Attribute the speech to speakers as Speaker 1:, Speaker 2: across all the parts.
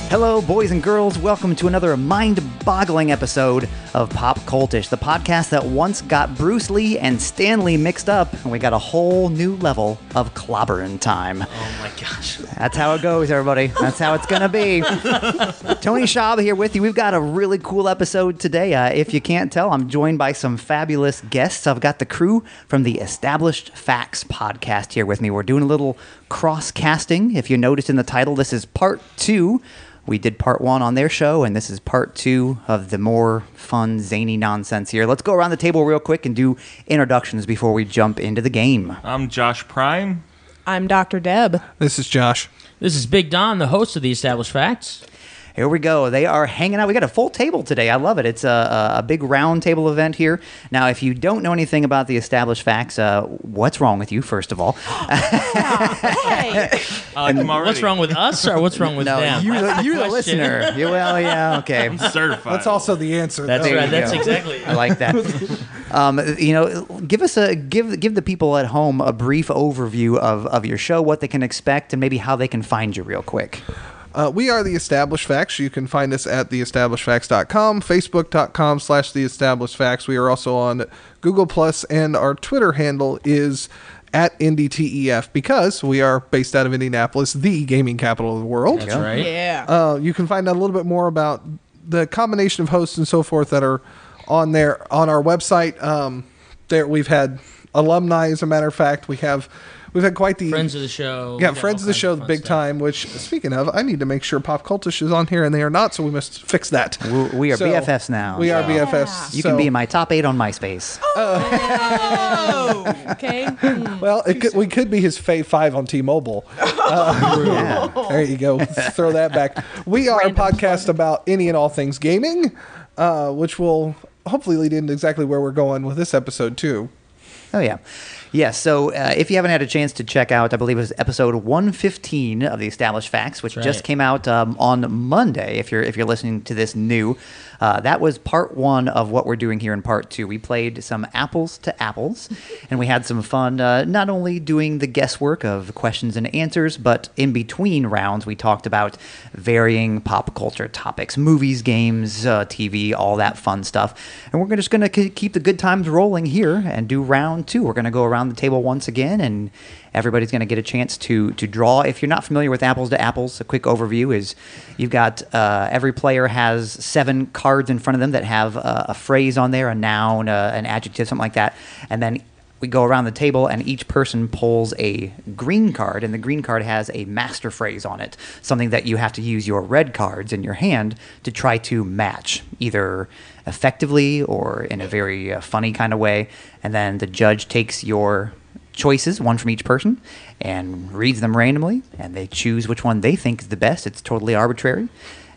Speaker 1: Hello, boys and girls. Welcome to another mind-boggling episode of Pop Cultish, the podcast that once got Bruce Lee and Stan Lee mixed up, and we got a whole new level of clobbering time.
Speaker 2: Oh my gosh.
Speaker 1: That's how it goes, everybody. That's how it's going to be. Tony Schaub here with you. We've got a really cool episode today. If you can't tell, I'm joined by some fabulous guests. I've got the crew from the Established Facts podcast here with me. We're doing a little cross-casting. If you noticed in the title, this is part 2. We did part 1 on their show, and this is part 2 of the more fun, zany nonsense here. Let's go around the table real quick and do introductions before we jump into the game.
Speaker 3: I'm Josh Prime.
Speaker 4: I'm Dr. Deb.
Speaker 5: This is Josh.
Speaker 2: This is Big Don, the host of the Established Facts.
Speaker 1: Here we go. They are hanging out. We got a full table today. I love it. It's a big round table event here. Now, if you don't know anything about the Established Facts, what's wrong with you, first of all?
Speaker 4: Hey!
Speaker 2: What's wrong with us, or what's wrong with them?
Speaker 1: You're the listener. Well, yeah, okay.
Speaker 3: I'm certified.
Speaker 5: That's also the answer.
Speaker 2: That's
Speaker 1: There
Speaker 2: right.
Speaker 1: you
Speaker 2: That's
Speaker 1: go.
Speaker 2: exactly.
Speaker 1: I like that. Give the people at home a brief overview of your show, what they can expect, and maybe how they can find you real quick.
Speaker 5: We are the Established Facts. You can find us at theestablishedfacts.com, facebook.com/theestablishedfacts. We are also on Google Plus, and our Twitter handle is at IndieTEF because we are based out of Indianapolis, the gaming capital of the world.
Speaker 2: That's right.
Speaker 4: Yeah.
Speaker 5: You can find out a little bit more about the combination of hosts and so forth that are on there on our website. We've had alumni, as a matter of fact. We've had quite the
Speaker 2: Friends of the show.
Speaker 5: Yeah, friends of the show, big time. Which, speaking of, I need to make sure Pop Cultish is on here, and they are not, so we must fix that.
Speaker 1: We are
Speaker 5: So,
Speaker 1: BFFs now.
Speaker 5: We are
Speaker 1: so
Speaker 5: BFFs.
Speaker 1: You can be in my top 8 on MySpace.
Speaker 4: Oh, okay.
Speaker 5: Well, we could be his Fave 5 on T-Mobile.
Speaker 1: Yeah.
Speaker 5: There you go. Throw that back. We are a podcast about any and all things gaming, which will hopefully lead into exactly where we're going with this episode, too.
Speaker 1: Oh, yeah. Yes, so if you haven't had a chance to check out, I believe it was episode 115 of the Established Facts, which
Speaker 2: That's
Speaker 1: just
Speaker 2: right.
Speaker 1: came out on Monday, if you're listening to this new. That was part 1 of what we're doing here in part 2. We played some apples to apples, and we had some fun not only doing the guesswork of questions and answers, but in between rounds we talked about varying pop culture topics, movies, games, TV, all that fun stuff. And we're just going to keep the good times rolling here and do round 2. We're going to go around the table once again, and everybody's going to get a chance to draw. If you're not familiar with apples to apples, a quick overview is you've got every player has 7 cards in front of them that have a phrase on there, a noun, an adjective, something like that, and then we go around the table and each person pulls a green card, and the green card has a master phrase on it, something that you have to use your red cards in your hand to try to match, either effectively or in a very funny kind of way. And then the judge takes your choices, one from each person, and reads them randomly, and they choose which one they think is the best. It's totally arbitrary.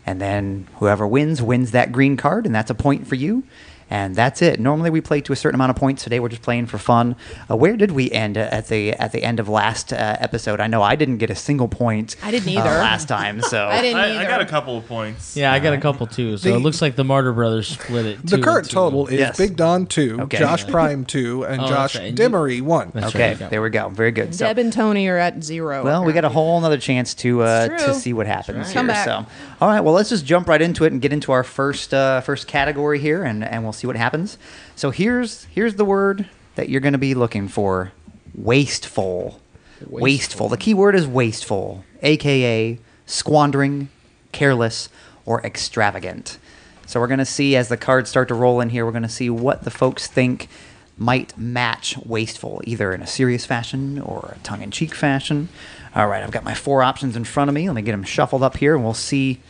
Speaker 1: And then whoever wins that green card, and that's a point for you. And that's it. Normally we play to a certain amount of points. Today we're just playing for fun. Where did we end at the end of last episode? I know I didn't get a single point.
Speaker 4: I didn't either.
Speaker 1: Last time, so
Speaker 4: I didn't either.
Speaker 3: I got a couple of points.
Speaker 2: Yeah, I got a couple too. So it looks like the Martyr Brothers split it.
Speaker 5: The current total is
Speaker 1: Yes.
Speaker 5: Big Don 2,
Speaker 1: Okay.
Speaker 5: Josh Prime 2, and
Speaker 2: Oh,
Speaker 5: Josh
Speaker 2: that's right.
Speaker 5: Demery 1.
Speaker 2: That's
Speaker 1: okay.
Speaker 2: right.
Speaker 1: There we go. Very good. So,
Speaker 4: Deb and Tony are at 0.
Speaker 1: well, we got a whole nother chance to
Speaker 4: It's true.
Speaker 1: see what happens here.
Speaker 4: Come back.
Speaker 1: So, all right. Well, let's just jump right into it and get into our first category here, and we'll see what happens. So here's the word that you're going to be looking for: wasteful. Wasteful. The key word is wasteful, aka squandering, careless, or extravagant. So we're going to see as the cards start to roll in here. We're going to see what the folks think might match wasteful, either in a serious fashion or a tongue-in-cheek fashion. All right, I've got my 4 options in front of me. Let me get them shuffled up here, and we'll see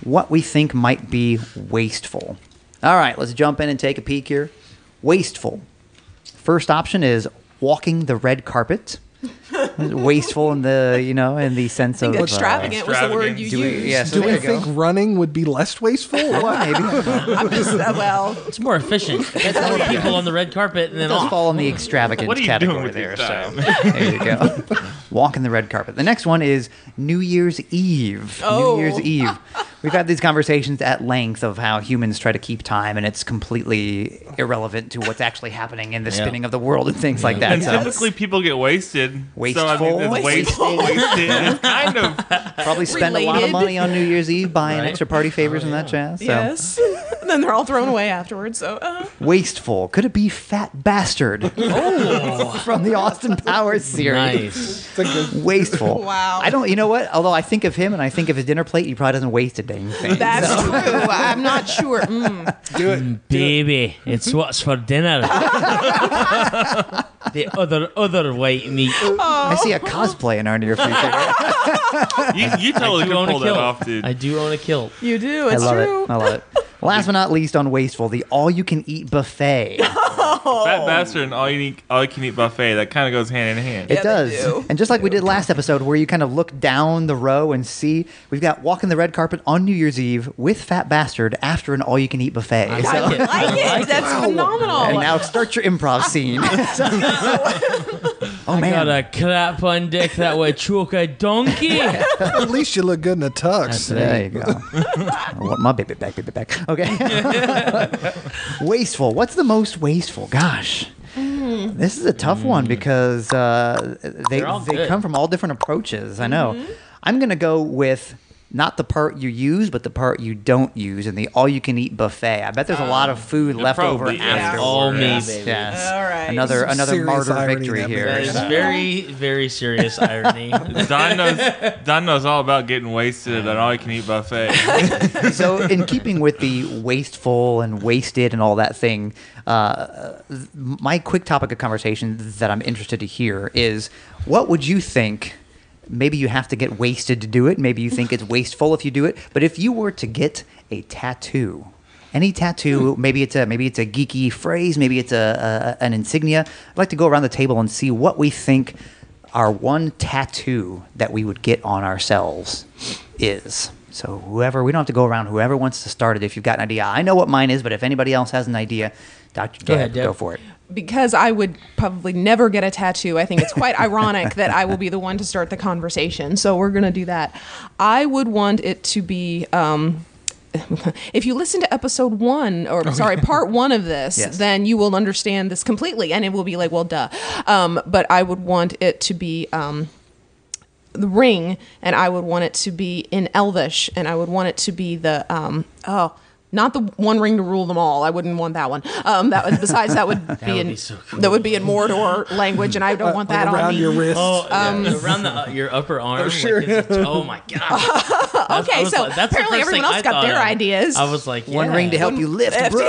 Speaker 1: what we think might be wasteful. All right, let's jump in and take a peek here. Wasteful. First option is walking the red carpet. Wasteful in the sense of
Speaker 4: extravagant was the word you used.
Speaker 1: Yes,
Speaker 5: Do we think running would be less wasteful?
Speaker 1: maybe
Speaker 4: I'm just, well,
Speaker 2: It's more efficient. Get more people on the red carpet and
Speaker 1: it
Speaker 2: then
Speaker 1: does
Speaker 2: off.
Speaker 1: fall in the extravagant
Speaker 3: What are you
Speaker 1: category
Speaker 3: doing with
Speaker 1: there.
Speaker 3: your
Speaker 1: So
Speaker 3: time?
Speaker 1: there you go. walking the red carpet. The next one is New Year's Eve. New Year's Eve. We've had these conversations at length of how humans try to keep time, and it's completely irrelevant to what's actually happening in the spinning of the world and things like that.
Speaker 3: And typically people get wasted.
Speaker 1: Wasteful.
Speaker 3: So, I mean, it's wasted. It's kind of.
Speaker 1: Probably spend a lot of money on New Year's Eve buying extra party favors and that jazz. So.
Speaker 4: Yes. And then they're all thrown away afterwards. So
Speaker 1: Wasteful. Could it be Fat Bastard? From the Austin Powers series.
Speaker 2: Nice.
Speaker 1: Wasteful.
Speaker 4: Wow.
Speaker 1: I don't. You know what? Although I think of him and I think of his dinner plate, he probably doesn't waste a dang thing.
Speaker 4: that's true. I'm not sure.
Speaker 5: Do it.
Speaker 2: Baby, it's what's for dinner. The other white meat.
Speaker 1: I see a cosplay in our near future.
Speaker 3: You totally
Speaker 2: do
Speaker 3: could
Speaker 2: own a
Speaker 3: pull that
Speaker 2: kilt.
Speaker 3: off, dude.
Speaker 2: I do own a kilt.
Speaker 4: You do.
Speaker 1: I
Speaker 4: It's
Speaker 1: love
Speaker 4: true.
Speaker 1: it. I love it. Last but not least on Wasteful, the all-you-can-eat buffet.
Speaker 3: Fat Bastard and all you can eat buffet. That kind of goes hand in hand.
Speaker 1: It
Speaker 4: Yeah,
Speaker 1: does.
Speaker 4: they do.
Speaker 1: And just like we did last episode where you kind of look down the row and see, we've got walking the red carpet on New Year's Eve with Fat Bastard after an all-you-can-eat buffet.
Speaker 2: I
Speaker 1: So-
Speaker 2: like it.
Speaker 4: I like it. That's phenomenal.
Speaker 1: and now start your improv scene. Oh,
Speaker 2: I
Speaker 1: man.
Speaker 2: got a crap on dick that would choke a donkey.
Speaker 5: At least you look good in a tux.
Speaker 1: There you go. I want my baby back. Okay. Wasteful. What's the most wasteful? Gosh. This is a tough one because they
Speaker 2: all good.
Speaker 1: come from all different approaches. I know. I'm going to go with not the part you use, but the part you don't use in the all-you-can-eat buffet. I bet there's a lot of food left over
Speaker 3: probably is.
Speaker 1: afterwards.
Speaker 2: All me,
Speaker 1: Yes,
Speaker 2: baby.
Speaker 1: yes.
Speaker 4: All right.
Speaker 1: Another
Speaker 5: Serious
Speaker 1: martyr
Speaker 5: irony
Speaker 1: victory
Speaker 5: that
Speaker 1: here.
Speaker 2: That is very, very serious irony.
Speaker 3: Don knows all about getting wasted at an all-you-can-eat buffet.
Speaker 1: So, in keeping with the wasteful and wasted and all that thing, my quick topic of conversation that I'm interested to hear is, what would you think? Maybe you have to get wasted to do it. Maybe you think it's wasteful if you do it. But if you were to get a tattoo, any tattoo, maybe it's a geeky phrase, maybe it's an insignia. I'd like to go around the table and see what we think our one tattoo that we would get on ourselves is. So whoever, we don't have to go around. Whoever wants to start it, if you've got an idea. I know what mine is, but if anybody else has an idea, Dr.
Speaker 2: Go ahead,
Speaker 1: Deb,
Speaker 2: Deb.
Speaker 1: go for it.
Speaker 4: Because I would probably never get a tattoo, I think it's quite ironic that I will be the one to start the conversation. So we're going to do that. I would want it to be, if you listen to episode 1, or part 1 of this,
Speaker 1: Yes.
Speaker 4: then you will understand this completely. And it will be like, well, duh. But I would want it to be the ring, and I would want it to be in Elvish, and I would want it to be the, not the one ring to rule them all. I wouldn't want that one. That would
Speaker 2: be so cool.
Speaker 4: That would be in Mordor language, and I don't want that
Speaker 5: around
Speaker 4: on me.
Speaker 5: your wrist.
Speaker 2: Oh, around your upper arm.
Speaker 5: sure.
Speaker 2: Oh my god.
Speaker 4: Okay, so apparently everyone else got their ideas.
Speaker 2: I was like,
Speaker 1: One
Speaker 2: yeah.
Speaker 1: ring to help you lift, bro.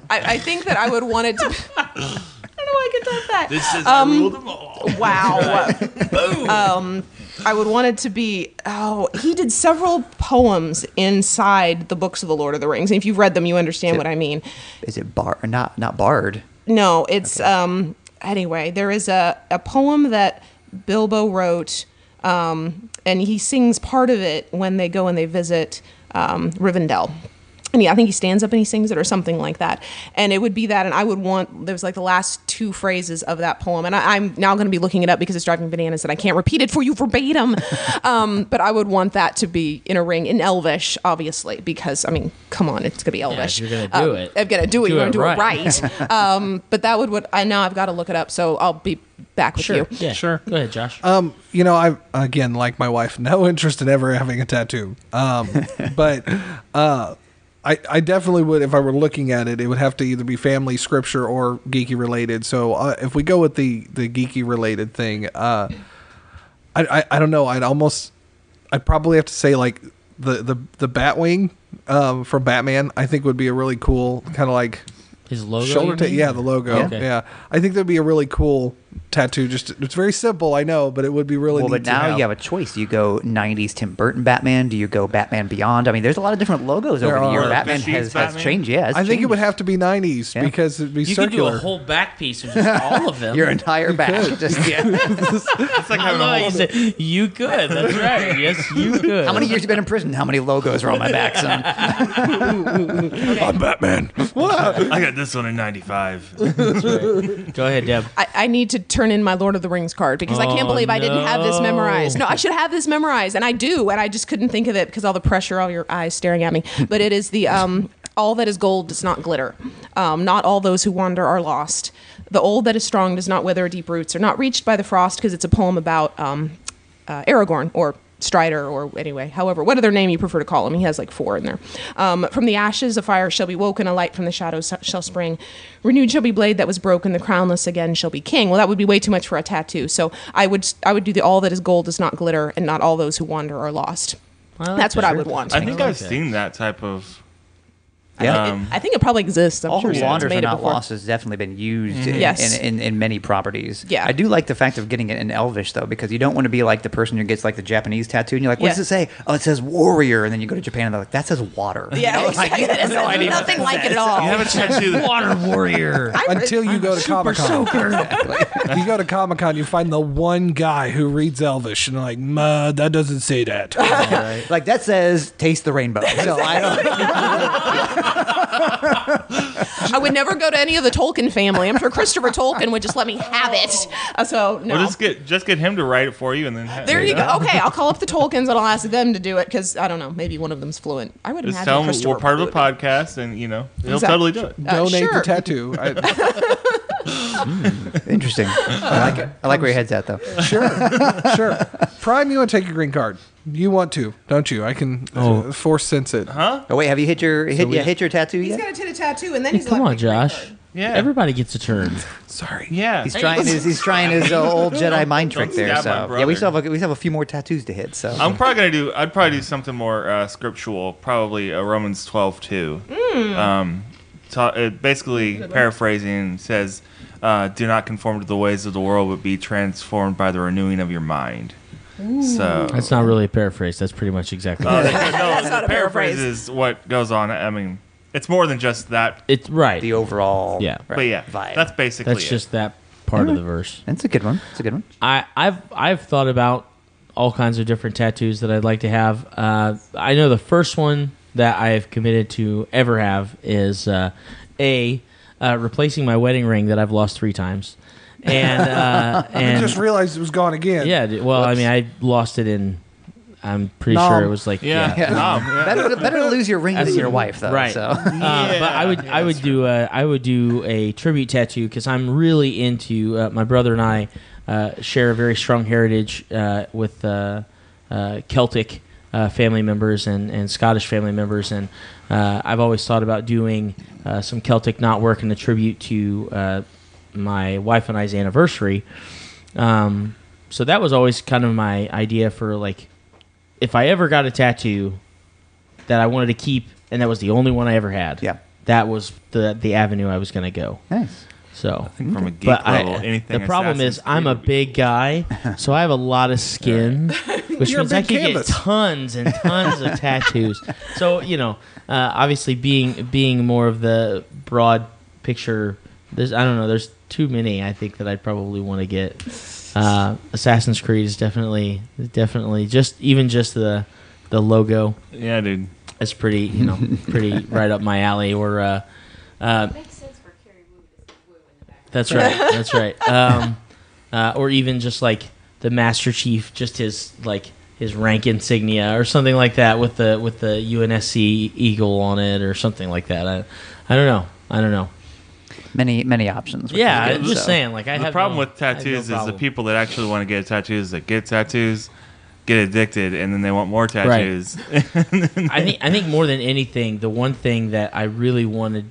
Speaker 4: I think that I would want it to. I don't know why I could type that.
Speaker 3: This is I rule them all.
Speaker 4: Wow. I would want it to be, he did several poems inside the books of the Lord of the Rings. And if you've read them, you understand what I mean.
Speaker 1: Is it not Bard?
Speaker 4: No, it's, anyway, there is a poem that Bilbo wrote, and he sings part of it when they go and they visit Rivendell. And I think he stands up and he sings it or something like that. And it would be that, and I would want, there's like the last 2 phrases of that poem. And I'm now going to be looking it up because it's driving bananas and I can't repeat it for you verbatim. But I would want that to be in a ring in Elvish, obviously, because, I mean, come on, it's going to be Elvish.
Speaker 2: if you're gonna do it,
Speaker 4: I'm going to do it.
Speaker 2: do
Speaker 4: You're going
Speaker 2: it
Speaker 4: to do
Speaker 2: right.
Speaker 4: it right. But that would, I know I've got to look it up. So I'll be back with
Speaker 2: Sure.
Speaker 4: you.
Speaker 2: Yeah.
Speaker 5: Sure.
Speaker 2: Go ahead, Josh.
Speaker 5: I again, like my wife, no interest in ever having a tattoo. But I definitely would, if I were looking at it, it would have to either be family, scripture, or geeky related. So if we go with the geeky related thing, I don't know. I'd probably have to say like the Batwing from Batman. I think would be a really cool kind of like
Speaker 2: His logo.
Speaker 5: shoulder
Speaker 2: you mean?
Speaker 5: yeah, the logo.
Speaker 2: Okay.
Speaker 5: Yeah, I think that'd be a really cool tattoo. It's very simple, I know, but it would be really
Speaker 1: Well,
Speaker 5: neat
Speaker 1: but now you have a choice. Do you go 90s Tim Burton Batman? Do you go Batman Beyond? I mean, there's a lot of different logos over the year.
Speaker 5: are.
Speaker 1: Batman
Speaker 3: 50s
Speaker 1: has
Speaker 3: Batman?
Speaker 1: changed. Yeah, it's
Speaker 5: I think it would
Speaker 1: changed.
Speaker 5: have to be 90s
Speaker 1: Yeah.
Speaker 5: because it'd be
Speaker 2: You could do
Speaker 5: circular.
Speaker 2: a whole back piece of just all of them.
Speaker 1: Your entire back. Just, yeah.
Speaker 3: It's like
Speaker 2: I
Speaker 3: having
Speaker 2: know,
Speaker 3: a
Speaker 2: you
Speaker 3: whole.
Speaker 2: said, you could. That's right. Yes, you could.
Speaker 1: How many years you been in prison? How many logos are on my back, son?
Speaker 5: I'm Batman.
Speaker 3: I got this one in '95.
Speaker 2: Go ahead, Deb.
Speaker 4: I need to turn in my Lord of the Rings card because I can't believe I didn't have this memorized. No, I should have this memorized, and I do, and I just couldn't think of it because all the pressure, all your eyes staring at me. But it is the all that is gold does not glitter. Not all those who wander are lost. The old that is strong does not wither. Deep roots are not reached by the frost, because it's a poem about Aragorn, or Strider, or anyway, however, what other name you prefer to call him. He has like 4 in there. From the ashes a fire shall be woken, a light from the shadows shall spring. Renewed shall be blade that was broken, the crownless again shall be king. Well, that would be way too much for a tattoo. So I would do the all that is gold does not glitter, and not all those who wander are lost.
Speaker 2: Well,
Speaker 4: That's what I would want.
Speaker 3: I think
Speaker 2: like
Speaker 3: I've
Speaker 2: that.
Speaker 3: seen that type of.
Speaker 1: Yeah.
Speaker 4: I think it probably exists. I'm
Speaker 1: All
Speaker 4: sure
Speaker 1: Who
Speaker 4: someone's
Speaker 1: Wanders
Speaker 4: made
Speaker 1: Are
Speaker 4: it
Speaker 1: Not
Speaker 4: before.
Speaker 1: Lost has definitely been used
Speaker 4: Yes.
Speaker 1: in many properties.
Speaker 4: Yeah.
Speaker 1: I do like the fact of getting it in Elvish, though, because you don't want to be like the person who gets like the Japanese tattoo, and you're like, what does
Speaker 4: Yeah.
Speaker 1: it say? Oh, it says warrior. And then you go to Japan, and they're like, that says water.
Speaker 4: Yeah,
Speaker 1: You know? Like,
Speaker 4: exactly.
Speaker 1: you have no idea what
Speaker 4: Nothing
Speaker 1: that
Speaker 4: like it
Speaker 1: says.
Speaker 4: at all.
Speaker 3: You have a tattoo that
Speaker 2: Water warrior.
Speaker 5: Until you go to Comic Con.
Speaker 1: Exactly.
Speaker 5: You go to Comic Con, you find the one guy who reads Elvish, and like, that doesn't say that.
Speaker 1: Like, that says taste the rainbow. So I don't.
Speaker 4: I would never go to any of the Tolkien family. I'm sure Christopher Tolkien would just let me have it. So no.
Speaker 3: Well, just get him to write it for you, and then
Speaker 4: There you go. Okay, I'll call up the Tolkiens and I'll ask them to do it, because I don't know, maybe one of them's fluent. I would
Speaker 3: Just
Speaker 4: imagine
Speaker 3: tell him
Speaker 4: Christopher
Speaker 3: we're part of a
Speaker 4: would.
Speaker 3: podcast, and he'll
Speaker 4: Exactly.
Speaker 3: totally do it.
Speaker 5: Donate
Speaker 4: sure.
Speaker 5: the tattoo.
Speaker 1: Interesting. I like it. I like where your head's at, though.
Speaker 5: Sure. Prime, you want to take a green card? You want to, don't you? I can force sense it.
Speaker 3: Huh?
Speaker 1: Oh, wait, have you hit your tattoo
Speaker 4: He's
Speaker 1: yet?
Speaker 4: got a tattoo, and then he's
Speaker 2: Come
Speaker 4: like,
Speaker 2: on, Josh.
Speaker 3: Yeah.
Speaker 2: Everybody gets a turn.
Speaker 5: Sorry.
Speaker 3: Yeah.
Speaker 1: He's trying his old Jedi mind trick
Speaker 3: Don't
Speaker 1: there.
Speaker 3: stab my
Speaker 1: So yeah, we
Speaker 3: brother.
Speaker 1: still have a few more tattoos to hit. So
Speaker 3: I'd probably do something more scriptural, probably Romans 12:2. It basically paraphrasing says, "Do not conform to the ways of the world, but be transformed by the renewing of your mind." So
Speaker 2: That's not really a paraphrase. That's pretty much exactly
Speaker 3: no,
Speaker 4: That's not a
Speaker 3: paraphrase
Speaker 4: paraphrase.
Speaker 3: is what goes on. I mean, it's more than just that,
Speaker 2: It's right.
Speaker 1: the overall
Speaker 2: Yeah.
Speaker 3: but yeah,
Speaker 1: vibe.
Speaker 3: that's basically
Speaker 2: That's
Speaker 3: it.
Speaker 2: just that part of the verse.
Speaker 1: That's a good one. It's a good one.
Speaker 2: I've thought about all kinds of different tattoos that I'd like to have. I know the first one that I've committed to ever have is replacing my wedding ring that I've lost 3 times, and
Speaker 5: I
Speaker 2: and
Speaker 5: just realized it was gone again.
Speaker 2: yeah. Well, I mean, I lost it in. I'm pretty
Speaker 5: Nom.
Speaker 2: sure it was like
Speaker 3: Yeah.
Speaker 1: Yeah. Better to lose your ring than your wife, though.
Speaker 2: Right.
Speaker 1: So
Speaker 2: But I would do a tribute tattoo, because I'm really into my brother and I share a very strong heritage with Celtic family members and Scottish family members, and I've always thought about doing some Celtic knotwork in a tribute to my wife and I's anniversary. So that was always kind of my idea for, like, if I ever got a tattoo that I wanted to keep, and that was the only one I ever had.
Speaker 1: Yeah.
Speaker 2: That was the avenue I was going to go.
Speaker 1: nice.
Speaker 2: So,
Speaker 3: From a geek
Speaker 2: but
Speaker 3: level, anything.
Speaker 2: the problem is
Speaker 3: Assassin's
Speaker 2: I'm a
Speaker 3: Creed would be-
Speaker 2: big guy, so I have a lot of skin, which
Speaker 5: You're a
Speaker 2: means I
Speaker 5: big
Speaker 2: could
Speaker 5: canvas.
Speaker 2: get tons and tons of tattoos. So obviously being more of the broad picture, there's too many. I think that I'd probably want to get. Assassin's Creed is definitely just the logo
Speaker 3: Yeah, dude.
Speaker 2: is pretty pretty right up my alley. Or
Speaker 6: Makes sense for Carrie Wu to say Wu in the back.
Speaker 2: that's right. Or even just like the Master Chief, just his rank insignia or something like that with the UNSC eagle on it or something like that. I don't know.
Speaker 1: Many options. which
Speaker 2: Yeah,
Speaker 1: is
Speaker 2: I'm
Speaker 1: good,
Speaker 2: just
Speaker 1: so.
Speaker 2: saying. Like, I
Speaker 3: The
Speaker 2: have
Speaker 3: problem
Speaker 2: no-
Speaker 3: with
Speaker 2: I have no
Speaker 3: tattoos is the
Speaker 2: problem.
Speaker 3: people that actually want to get tattoos that get tattoos get addicted, and then they want more tattoos.
Speaker 2: I think more than anything, the one thing that I really want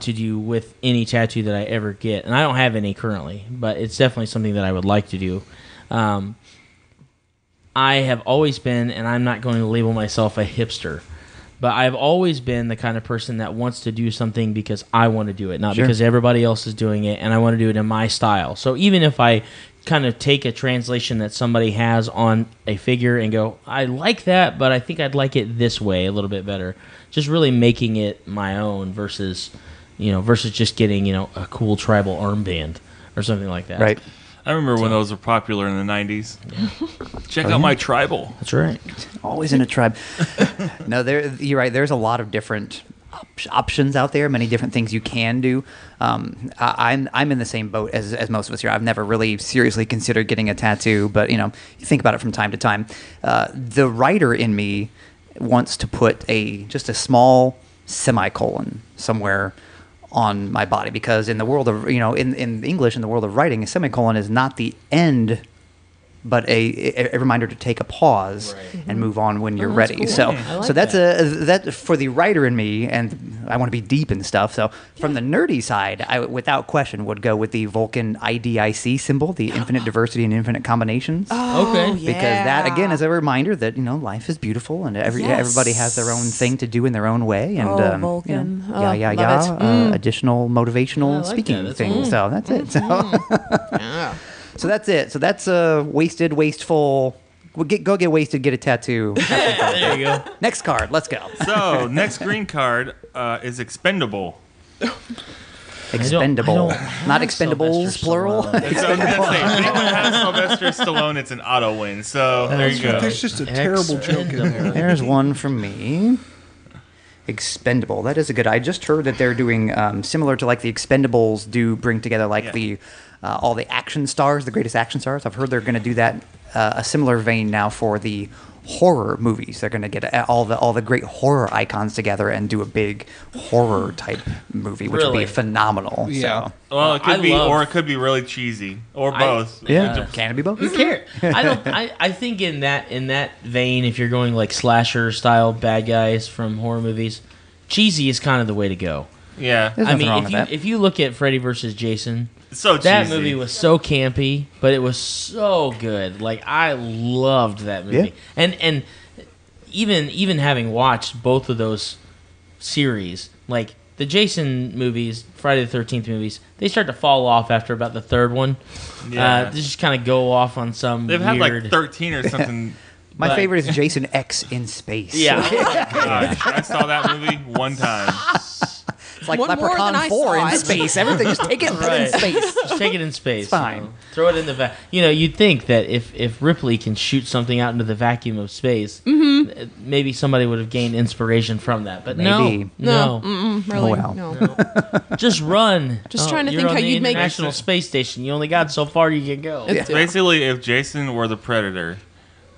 Speaker 2: to do with any tattoo that I ever get, and I don't have any currently, but it's definitely something that I would like to do. I have always been, and I'm not going to label myself a hipster, But I've always been the kind of person that wants to do something because I want to do it, not because everybody else is doing it, and I want to do it in my style. So even if I kind of take a translation that somebody has on a figure and go, I like that, but I think I'd like it this way a little bit better. Just really making it my own versus just getting, a cool tribal armband or something like that.
Speaker 1: Right.
Speaker 3: I remember when those were popular in the 90s. Check out my tribal.
Speaker 2: That's right.
Speaker 1: Always in a tribe. No, you're right. There's a lot of different options out there, many different things you can do. I'm in the same boat as most of us here. I've never really seriously considered getting a tattoo, but you think about it from time to time. The writer in me wants to put just a small semicolon somewhere on my body, because in the world of in English, in the world of writing, a semicolon is not the end, but a reminder to take a pause and move on when you're ready.
Speaker 4: Cool.
Speaker 1: So
Speaker 4: like
Speaker 1: so that's for the writer in me, and I want to be deep and stuff. So from the nerdy side, I without question would go with the Vulcan IDIC symbol, the infinite diversity and infinite combinations.
Speaker 2: Okay.
Speaker 1: Because that again is a reminder that life is beautiful, and everybody has their own thing to do in their own way, and
Speaker 4: Vulcan.
Speaker 1: love it. Additional motivational
Speaker 2: like
Speaker 1: speaking
Speaker 2: that.
Speaker 1: things. So that's it. So so that's it. So that's wasted, wasteful. Go get wasted, get a tattoo.
Speaker 2: There you go.
Speaker 1: Next card. Let's go.
Speaker 3: So, next green card is expendable.
Speaker 1: Expendable,
Speaker 2: I don't
Speaker 1: not
Speaker 2: have
Speaker 1: expendables,
Speaker 2: Sylvester
Speaker 1: plural.
Speaker 2: Stallone.
Speaker 3: So I was gonna say, if anyone has Sylvester Stallone, it's an auto win. So there you go.
Speaker 5: There's just a terrible joke in there.
Speaker 1: There's one from me. Expendable. That is a good. I just heard that they're doing similar to like the Expendables do bring together like the all the action stars, the greatest action stars. I've heard they're going to do that a similar vein now for the horror movies. They're going to get all the great horror icons together and do a big horror type movie, which would
Speaker 2: Really?
Speaker 1: be phenomenal.
Speaker 5: Yeah.
Speaker 1: So.
Speaker 3: Well, it could be,
Speaker 2: love-
Speaker 3: or it could be really cheesy, or both.
Speaker 1: Yeah. Can it be both?
Speaker 2: Who cares? I think in that vein, if you're going like slasher style bad guys from horror movies, cheesy is kind of the way to go.
Speaker 3: Yeah.
Speaker 1: There's
Speaker 2: I
Speaker 1: nothing
Speaker 2: mean,
Speaker 1: wrong with that.
Speaker 2: if you look at Freddy versus Jason,
Speaker 3: So cheesy.
Speaker 2: that movie was so campy, but it was so good. Like I loved that movie, and even having watched both of those series, like the Jason movies, Friday the 13th movies, they start to fall off after about the third one.
Speaker 3: Yeah.
Speaker 2: They just kind of go off on some
Speaker 3: They've had
Speaker 2: weird.
Speaker 3: like 13 or something.
Speaker 1: My
Speaker 2: but-
Speaker 1: favorite is Jason X in space.
Speaker 2: Yeah.
Speaker 3: Gosh, I saw that movie one time.
Speaker 1: It's like
Speaker 4: One more
Speaker 1: Leprechaun
Speaker 4: than I
Speaker 1: 4
Speaker 4: saw
Speaker 1: in
Speaker 4: it.
Speaker 1: space. Everything, just take it and put it in
Speaker 2: Right.
Speaker 1: space.
Speaker 2: Just take it in space.
Speaker 1: It's fine.
Speaker 2: Throw it in the you'd think that if Ripley can shoot something out into the vacuum of space, maybe somebody would have gained inspiration from that. But
Speaker 1: Maybe.
Speaker 2: no.
Speaker 4: Really?
Speaker 1: Oh, well.
Speaker 4: No.
Speaker 2: Just run.
Speaker 4: Just trying to
Speaker 2: you're
Speaker 4: think
Speaker 2: on
Speaker 4: how
Speaker 2: the
Speaker 4: you'd make-
Speaker 2: International Space Station. You only got so far you can go.
Speaker 4: It's-
Speaker 3: Basically, if Jason were the Predator,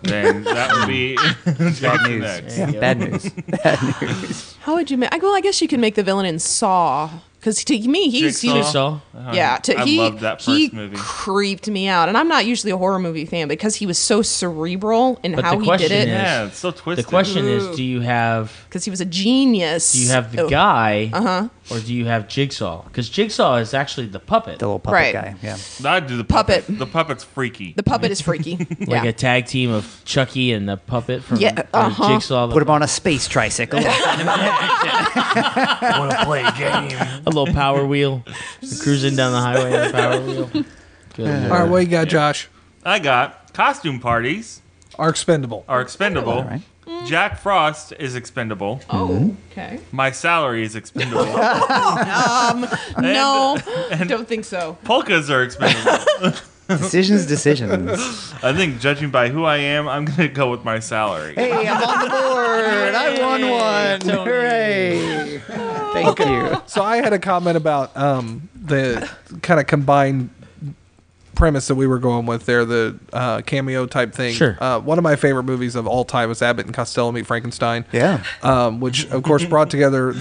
Speaker 3: then that would be
Speaker 1: Bad
Speaker 3: Jason
Speaker 1: news.
Speaker 3: X.
Speaker 2: There you
Speaker 1: Yeah,
Speaker 2: go.
Speaker 1: bad news. Bad news.
Speaker 4: How would you make? Well, I guess you could make the villain in Saw. Because to me,
Speaker 3: Jigsaw?
Speaker 2: Jigsaw.
Speaker 3: I loved that first
Speaker 4: he
Speaker 3: movie.
Speaker 4: creeped me out, and I'm not usually a horror movie fan because he was so cerebral in
Speaker 2: But
Speaker 4: how
Speaker 2: the
Speaker 4: he did
Speaker 2: question
Speaker 4: it.
Speaker 2: is-
Speaker 3: Yeah, it's so
Speaker 2: The
Speaker 3: twisted.
Speaker 2: question is, do you have
Speaker 4: Because he was a genius.
Speaker 2: the guy,
Speaker 4: Uh-huh.
Speaker 2: or do you have Jigsaw? Because Jigsaw is actually the puppet,
Speaker 1: The little puppet
Speaker 4: Right.
Speaker 1: guy. Yeah.
Speaker 3: I'd do the
Speaker 4: Puppet.
Speaker 3: The puppet's freaky.
Speaker 4: The puppet is freaky.
Speaker 2: like
Speaker 4: yeah.
Speaker 2: a tag team of Chucky and the puppet from
Speaker 4: Yeah, uh-huh.
Speaker 2: Jigsaw.
Speaker 1: Put him on a space tricycle.
Speaker 3: Want to play a game?
Speaker 2: a little power wheel, cruising down the highway on a power wheel. Good
Speaker 5: All
Speaker 2: Lord.
Speaker 5: right, what you got, Josh?
Speaker 3: I got costume parties
Speaker 5: Are expendable.
Speaker 3: are expendable.
Speaker 1: All right.
Speaker 3: Jack Frost is expendable.
Speaker 4: Oh, okay.
Speaker 3: My salary is expendable.
Speaker 4: No, don't think so.
Speaker 3: Polkas are expendable.
Speaker 1: Decisions.
Speaker 3: I think, judging by who I am, I'm going to go with my salary.
Speaker 1: Hey, I'm on the board. I won one.
Speaker 2: Tony.
Speaker 1: Hooray. Thank you.
Speaker 5: So I had a comment about the kind of combined premise that we were going with there, the cameo type thing.
Speaker 2: Sure.
Speaker 5: One of my favorite movies of all time was Abbott and Costello Meet Frankenstein.
Speaker 1: Yeah.
Speaker 5: Which of course brought together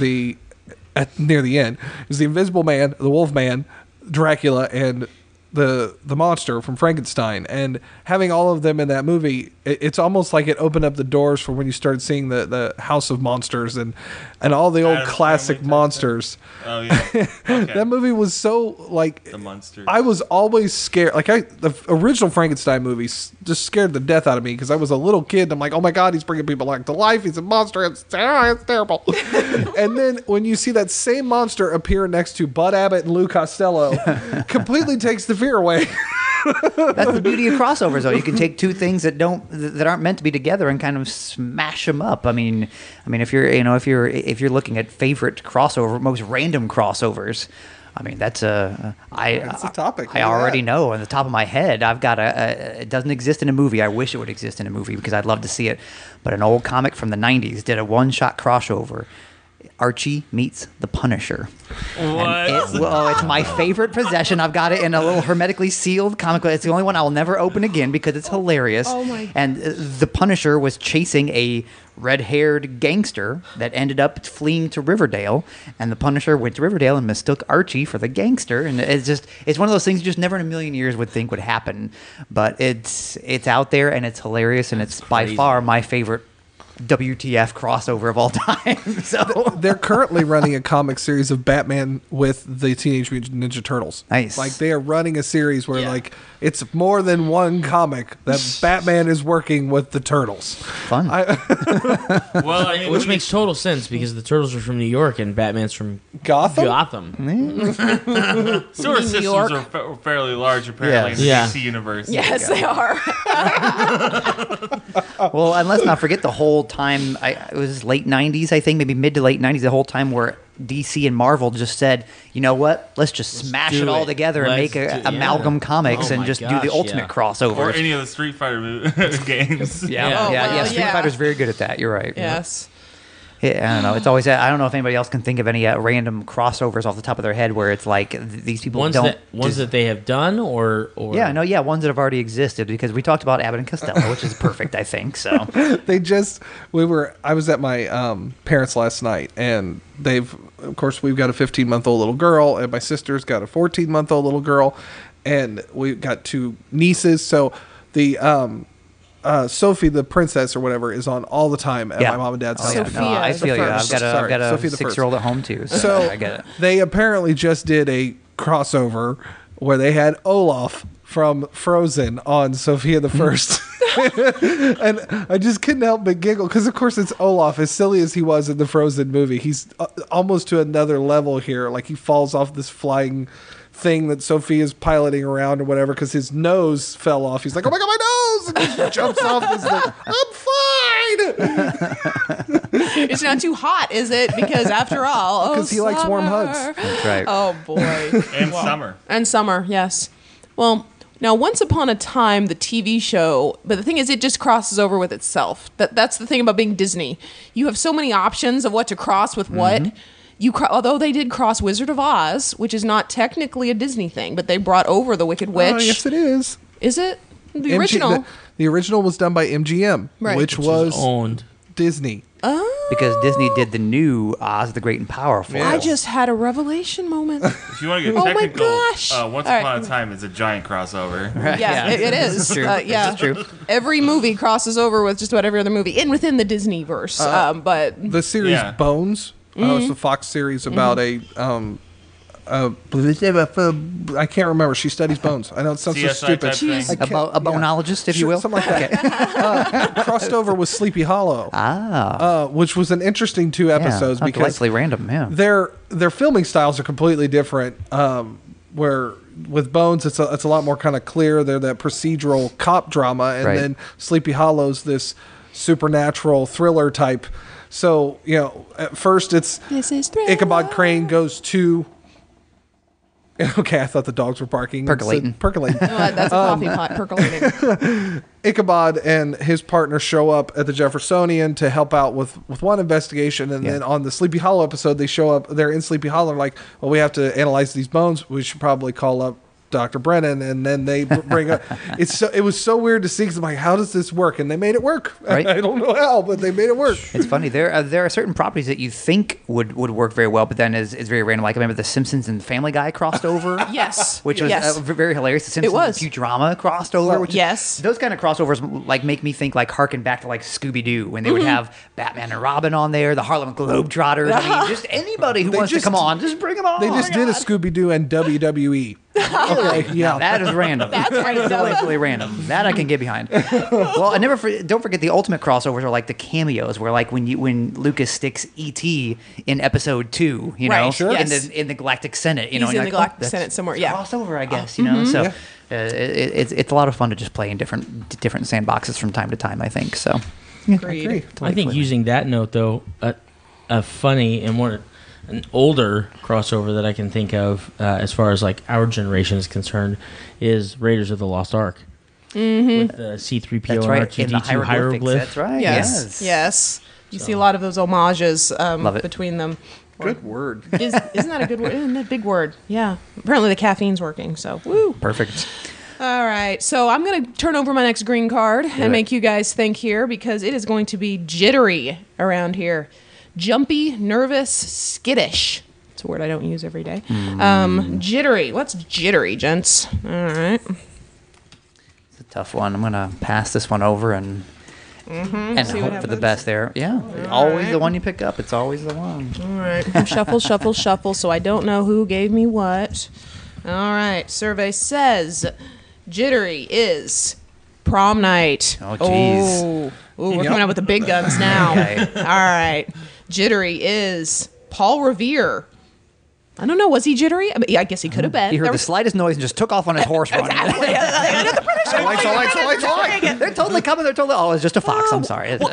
Speaker 5: near the end is the Invisible Man, the Wolf Man, Dracula, and the monster from Frankenstein. And having all of them in that movie, it's almost like it opened up the doors for when you started seeing the House of Monsters and and all the old
Speaker 3: Addams
Speaker 5: classic
Speaker 3: Family
Speaker 5: monsters.
Speaker 3: Oh yeah. Okay.
Speaker 5: That movie was so like
Speaker 3: The monsters.
Speaker 5: I was always scared. Like the original Frankenstein movie just scared the death out of me because I was a little kid. And I'm like, oh my god, he's bringing people back to life. He's a monster. It's terrible. And then when you see that same monster appear next to Bud Abbott and Lou Costello, completely takes the fear away.
Speaker 1: That's the beauty of crossovers, though. You can take two things that aren't meant to be together and kind of smash them up. I mean, if you're looking at favorite crossover, most random crossovers, I mean, that's a
Speaker 5: topic.
Speaker 1: I already know on the top of my head. I've got it doesn't exist in a movie. I wish it would exist in a movie because I'd love to see it. But an old comic from the '90s did a one-shot crossover. Archie meets the Punisher.
Speaker 2: What?
Speaker 1: It's my favorite possession. I've got it in a little hermetically sealed comic book. It's the only one I will never open again because it's hilarious.
Speaker 4: Oh my!
Speaker 1: And the Punisher was chasing a red-haired gangster that ended up fleeing to Riverdale, and the Punisher went to Riverdale and mistook Archie for the gangster. And it's one of those things you just never in a million years would think would happen. But it's out there and it's hilarious, and it's by far my favorite WTF crossover of all time. So
Speaker 5: they're currently running a comic series of Batman with the Teenage Mutant Ninja Turtles.
Speaker 1: Nice.
Speaker 5: Like they are running a series where like it's more than one comic that Batman is working with the Turtles.
Speaker 1: Fun.
Speaker 3: Well, I mean,
Speaker 2: Which makes total sense because the Turtles are from New York and Batman's from
Speaker 5: Gotham.
Speaker 3: sewer systems
Speaker 4: York.
Speaker 3: are fairly large, apparently, in the
Speaker 2: Yeah.
Speaker 3: DC universe.
Speaker 4: Yes, they are.
Speaker 1: Well, and let's not forget the whole time, it was late 90s, I think, maybe mid to late 90s, the whole time where DC and Marvel just said, you know what, let's just smash
Speaker 2: do
Speaker 1: it all
Speaker 2: it.
Speaker 1: together and
Speaker 2: Let's
Speaker 1: make
Speaker 2: do-
Speaker 1: amalgam comics
Speaker 2: Oh
Speaker 1: and
Speaker 2: my
Speaker 1: just do
Speaker 2: gosh,
Speaker 1: the ultimate
Speaker 2: yeah.
Speaker 1: crossovers.
Speaker 3: Or any of the Street Fighter games.
Speaker 1: yeah,
Speaker 4: Oh,
Speaker 1: yeah,
Speaker 4: well,
Speaker 1: Street
Speaker 4: yeah.
Speaker 1: Fighter's very good at that. You're right.
Speaker 4: Yes.
Speaker 1: Yeah, I don't know. It's always. I don't know if anybody else can think of any random crossovers off the top of their head where it's like these people
Speaker 2: ones
Speaker 1: don't.
Speaker 2: that they have done or
Speaker 1: Yeah, no, yeah, ones that have already existed because we talked about Abbott and Costello, which is perfect, I think. So
Speaker 5: I was at my parents last night, and of course we've got a 15-month-old little girl, and my sister's got a 14-month-old little girl, and we've got two nieces. So the Sophie the princess or whatever is on all the time at my mom and dad's house.
Speaker 1: yeah,
Speaker 4: Sophia
Speaker 1: no, I
Speaker 4: the
Speaker 1: feel you. I've
Speaker 4: first.
Speaker 1: got a
Speaker 5: Sophia the
Speaker 1: 6-year-old at home too, so,
Speaker 5: So
Speaker 1: I get it.
Speaker 5: they apparently just did a crossover where they had Olaf from Frozen on Sophia the First. And I just couldn't help but giggle because, of course, it's Olaf. As silly as he was in the Frozen movie, he's almost to another level here. Like he falls off this flying thing that Sophia's piloting around or whatever because his nose fell off. He's like, oh my god, my nose! And just jumps off this thing. I'm fine!
Speaker 4: It's not too hot, is it? Because after all,
Speaker 5: Because he likes warm hugs.
Speaker 1: That's right.
Speaker 4: Oh boy.
Speaker 3: And summer.
Speaker 4: And summer, yes. Well, now Once Upon a Time, the TV show, but the thing is, it just crosses over with itself. That's the thing about being Disney. You have so many options of what to cross with what. Although they did cross Wizard of Oz, which is not technically a Disney thing, but they brought over the Wicked Witch.
Speaker 5: Oh, yes, it is.
Speaker 4: Is it the original?
Speaker 5: The original was done by MGM,
Speaker 4: Right.
Speaker 5: which
Speaker 2: Which
Speaker 5: was
Speaker 2: is owned.
Speaker 5: Disney.
Speaker 1: Because Disney did the new Oz the Great and Powerful.
Speaker 5: Yeah.
Speaker 4: I just had a revelation moment.
Speaker 3: If you want to get
Speaker 4: Oh my
Speaker 3: technical,
Speaker 4: gosh.
Speaker 3: Once
Speaker 4: All right.
Speaker 3: Upon a Time is a giant crossover.
Speaker 4: Yeah, it is.
Speaker 1: This is true.
Speaker 4: Yeah,
Speaker 1: This is true.
Speaker 4: Every movie crosses over with just about every other movie, and within the Disney verse. But
Speaker 5: The series
Speaker 3: Yeah.
Speaker 5: Bones, it's a Fox series about I can't remember. She studies bones. I know it sounds so
Speaker 3: CSI
Speaker 5: stupid.
Speaker 3: type thing.
Speaker 4: Jeez.
Speaker 5: I can't-
Speaker 1: A bonologist, if you will.
Speaker 5: Something like that. Crossed over with Sleepy Hollow, which was an interesting 2 episodes
Speaker 1: yeah,
Speaker 5: because
Speaker 1: delightfully random. Yeah.
Speaker 5: their filming styles are completely different. Where with Bones, it's a lot more kind of clear. They're that procedural cop drama, and
Speaker 1: Right.
Speaker 5: then Sleepy Hollow's this supernatural thriller type. So at first it's
Speaker 4: this is
Speaker 5: Ichabod Crane goes to. Okay, I thought the dogs were barking.
Speaker 1: Percolating.
Speaker 5: Percolating.
Speaker 4: That's a coffee pot percolating.
Speaker 5: Ichabod and his partner show up at the Jeffersonian to help out with one investigation, and then on the Sleepy Hollow episode, they show up. They're in Sleepy Hollow, like, well, we have to analyze these bones. We should probably call up Dr. Brennan, and then they bring up. It was so weird to see because I'm like, how does this work? And they made it work.
Speaker 1: Right.
Speaker 5: I don't know how, but they made it work.
Speaker 1: It's funny. There are certain properties that you think would work very well, but then is very random. Like I remember The Simpsons and Family Guy crossed over.
Speaker 4: Yes.
Speaker 1: Which was
Speaker 4: Yes.
Speaker 1: very hilarious. The Simpsons
Speaker 4: was.
Speaker 1: and Futurama crossed over. Which
Speaker 4: Yes.
Speaker 1: those kind of crossovers like make me think like harken back to like Scooby Doo when they would have Batman and Robin on there, the Harlem Globetrotters. I mean, just anybody who wants to come on, just bring them on.
Speaker 5: They just did a Scooby Doo and WWE. Okay, yeah.
Speaker 1: That is random.
Speaker 4: That's random.
Speaker 1: Delightfully random. That I can get behind. Well, don't forget the ultimate crossovers are like the cameos, where like when Lucas sticks E.T. in episode 2, you know,
Speaker 4: Right, sure. Yes.
Speaker 1: in the Galactic Senate, you know,
Speaker 4: He's
Speaker 1: and
Speaker 4: in
Speaker 1: you're
Speaker 4: the
Speaker 1: like,
Speaker 4: Galactic
Speaker 1: that's
Speaker 4: Senate somewhere, yeah.
Speaker 1: crossover, I guess, you know. So it's a lot of fun to just play in different sandboxes from time to time, I think. So
Speaker 4: Agreed.
Speaker 2: I think using that note though, a funny and an older crossover that I can think of as far as like our generation is concerned is Raiders of the Lost Ark with the C-3PO
Speaker 1: that's
Speaker 2: and
Speaker 1: right. In the
Speaker 2: R2-D2 hieroglyph.
Speaker 1: That's right.
Speaker 4: Yes. You see a lot of those homages
Speaker 1: Love it.
Speaker 4: between them.
Speaker 5: Good word.
Speaker 4: Isn't that a good word? Isn't that a big word? Yeah. Apparently the caffeine's working, so woo.
Speaker 1: Perfect.
Speaker 4: All right, so I'm going to turn over my next green card and make you guys think here because it is going to be jittery around here. Jumpy, nervous, skittish. It's a word I don't use every day. Jittery. What's jittery, gents? All right.
Speaker 1: It's a tough one. I'm gonna pass this one over and
Speaker 4: See what
Speaker 1: hope for the
Speaker 4: happens.
Speaker 1: best there. Yeah, always the one you pick up. It's always the one.
Speaker 4: All right. Shuffle, shuffle, shuffle, so I don't know who gave me what. All right. Survey says jittery is prom night.
Speaker 1: Oh, jeez.
Speaker 4: Ooh, we're coming up with the big guns now.
Speaker 1: Okay.
Speaker 4: All right. Jittery is Paul Revere. I don't know. Was he jittery? I mean, I guess he could have been.
Speaker 1: He heard
Speaker 4: There
Speaker 1: the
Speaker 4: was-
Speaker 1: slightest noise and just took off on his horse running. They're totally coming. They're totally. Oh, it's just a fox. I'm sorry.
Speaker 4: One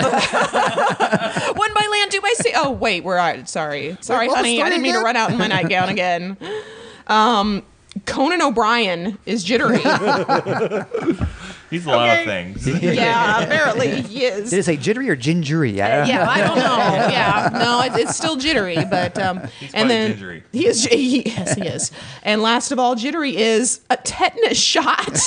Speaker 4: by land, two by sea. Oh, wait, sorry,
Speaker 5: What's
Speaker 4: honey.
Speaker 5: the
Speaker 4: I didn't mean to
Speaker 5: again?
Speaker 4: run out in my nightgown again. Conan O'Brien is jittery.
Speaker 3: He's a lot of things.
Speaker 4: Yeah, apparently he is.
Speaker 1: Did it say jittery or gingery?
Speaker 4: Yeah, I don't know. Yeah, no, it's still jittery, but
Speaker 3: He's
Speaker 4: and
Speaker 3: quite
Speaker 4: then
Speaker 3: gingery.
Speaker 4: yes, he is. And last of all, jittery is a tetanus shot.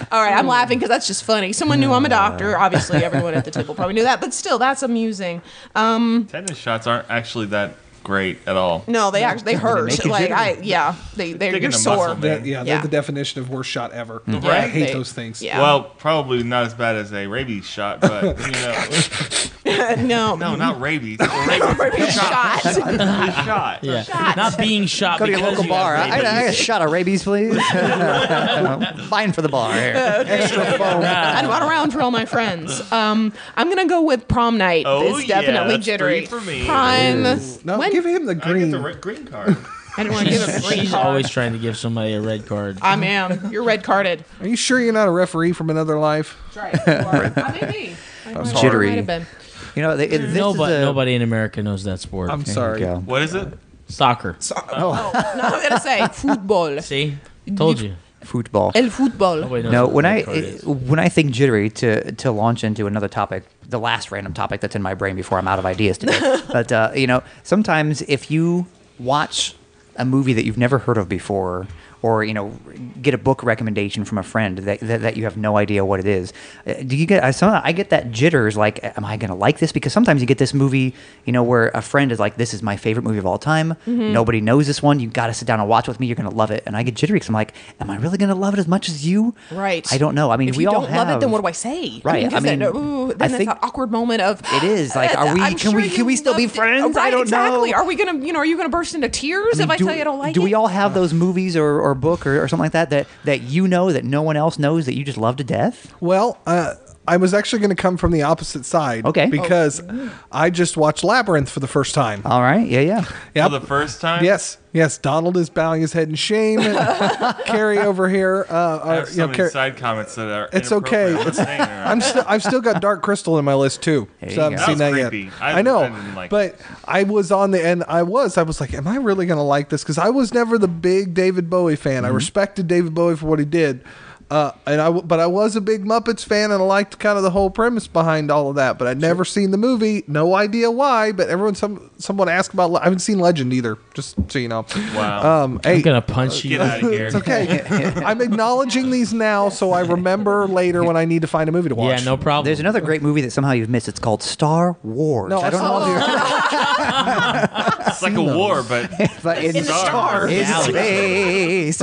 Speaker 4: All right, I'm laughing because that's just funny. Someone knew I'm a doctor. Obviously, everyone at the table probably knew that, but still, that's amusing.
Speaker 3: Tetanus shots aren't actually that great at all.
Speaker 4: No, they hurt.
Speaker 1: make you
Speaker 4: Like
Speaker 1: jittery.
Speaker 4: they're
Speaker 3: Sticking
Speaker 4: you're
Speaker 3: a
Speaker 4: sore.
Speaker 3: muscle, man.
Speaker 5: They're
Speaker 4: Yeah.
Speaker 5: the definition of worst shot ever.
Speaker 4: Yeah,
Speaker 5: I hate
Speaker 4: they-
Speaker 5: those things.
Speaker 4: Yeah.
Speaker 3: Well, probably not as bad as a rabies shot, but
Speaker 4: no,
Speaker 3: no, not rabies. Rabies
Speaker 4: shot.
Speaker 3: shot.
Speaker 2: Yeah,
Speaker 4: Shot.
Speaker 2: not being shot
Speaker 1: Go to your
Speaker 2: because
Speaker 1: local
Speaker 2: you have
Speaker 1: bar. I
Speaker 2: rabies.
Speaker 1: a shot of rabies, please. Fine for the bar here.
Speaker 5: Extra foam.
Speaker 4: I don't want to round drill my friends. I'm gonna go with prom night.
Speaker 3: Oh,
Speaker 4: It's
Speaker 3: yeah,
Speaker 4: definitely
Speaker 3: that's
Speaker 4: jittery.
Speaker 3: 3 for me.
Speaker 4: Prime.
Speaker 5: No,
Speaker 4: When-
Speaker 5: give him the
Speaker 3: I get
Speaker 5: green.
Speaker 3: the green card.
Speaker 4: I didn't want to give a green
Speaker 2: She's
Speaker 4: card.
Speaker 2: always trying to give somebody a red card.
Speaker 4: I am. You're red carded.
Speaker 5: Are you sure you're not a referee from another life?
Speaker 4: That's right. I may be.
Speaker 1: Jittery.
Speaker 4: Might have been.
Speaker 1: You know, this
Speaker 2: Nobody,
Speaker 1: is a,
Speaker 2: nobody in America knows that sport.
Speaker 5: I'm
Speaker 1: There you
Speaker 5: sorry.
Speaker 1: go.
Speaker 3: What is it?
Speaker 2: Soccer.
Speaker 4: No, I'm gonna say football.
Speaker 2: See, told you.
Speaker 1: Football.
Speaker 4: El football.
Speaker 2: Nobody knows
Speaker 1: No,
Speaker 2: what
Speaker 1: when
Speaker 2: a
Speaker 1: I
Speaker 2: red card is.
Speaker 1: when I think jittery to launch into another topic, the last random topic that's in my brain before I'm out of ideas today. But you know, sometimes if you watch a movie that you've never heard of before, or you know, get a book recommendation from a friend that you have no idea what it is, do you get? I get that jitters. Like, am I going to like this? Because sometimes you get this movie, you know, where a friend is like, "This is my favorite movie of all time. Nobody knows this one. You got to sit down and watch with me. You're going to love it." And I get jittery because I'm like, "Am I really going to love it as much as you?"
Speaker 4: Right.
Speaker 1: I don't know. I mean,
Speaker 4: If
Speaker 1: we
Speaker 4: you
Speaker 1: all
Speaker 4: don't
Speaker 1: have.
Speaker 4: love it, then what do I say?
Speaker 1: Right. I mean,
Speaker 4: then
Speaker 1: I
Speaker 4: that's
Speaker 1: think
Speaker 4: that awkward moment of
Speaker 1: it is like, are we?
Speaker 4: I'm
Speaker 1: Can
Speaker 4: sure
Speaker 1: we? Can we
Speaker 4: you
Speaker 1: still be
Speaker 4: loved it.
Speaker 1: friends?
Speaker 4: Right,
Speaker 1: I don't
Speaker 4: exactly.
Speaker 1: know.
Speaker 4: Are we gonna? Are you gonna burst into tears if I tell you I don't like it?
Speaker 1: Do we all have those movies or book or something like that you know that no one else knows that you just love to death?
Speaker 5: Well, I was actually going to come from the opposite side.
Speaker 1: Okay.
Speaker 5: Because I just watched Labyrinth for the first time.
Speaker 1: All right. Yeah.
Speaker 5: Yep.
Speaker 3: For the first time?
Speaker 5: Yes. Donald is bowing his head in shame. Carrie over here.
Speaker 3: I have so many
Speaker 5: Carrie,
Speaker 3: side comments that are
Speaker 5: it's okay.
Speaker 3: inappropriate.
Speaker 5: It's,
Speaker 3: I'm saying it right.
Speaker 5: I've still got Dark Crystal in my list too.
Speaker 1: There you
Speaker 5: So I haven't
Speaker 1: go.
Speaker 5: seen
Speaker 3: That
Speaker 5: that
Speaker 3: was
Speaker 5: yet.
Speaker 3: creepy.
Speaker 5: I know,
Speaker 3: I didn't like
Speaker 5: but I was on the end. I was like, am I really going to like this? Because I was never the big David Bowie fan. I respected David Bowie for what he did, But I was a big Muppets fan, and I liked kind of the whole premise behind all of that. But I'd never seen the movie, no idea why. But someone asked about. I haven't seen Legend either, just so you know.
Speaker 3: Wow.
Speaker 2: I'm gonna punch you out of here.
Speaker 5: It's okay. I'm acknowledging these now, so I remember later when I need to find a movie to watch.
Speaker 2: Yeah, no problem.
Speaker 1: There's another great movie that somehow you've missed. It's called Star Wars.
Speaker 5: No,
Speaker 1: I don't know if
Speaker 3: It's like a war, but
Speaker 1: but in
Speaker 3: stars.
Speaker 1: in space.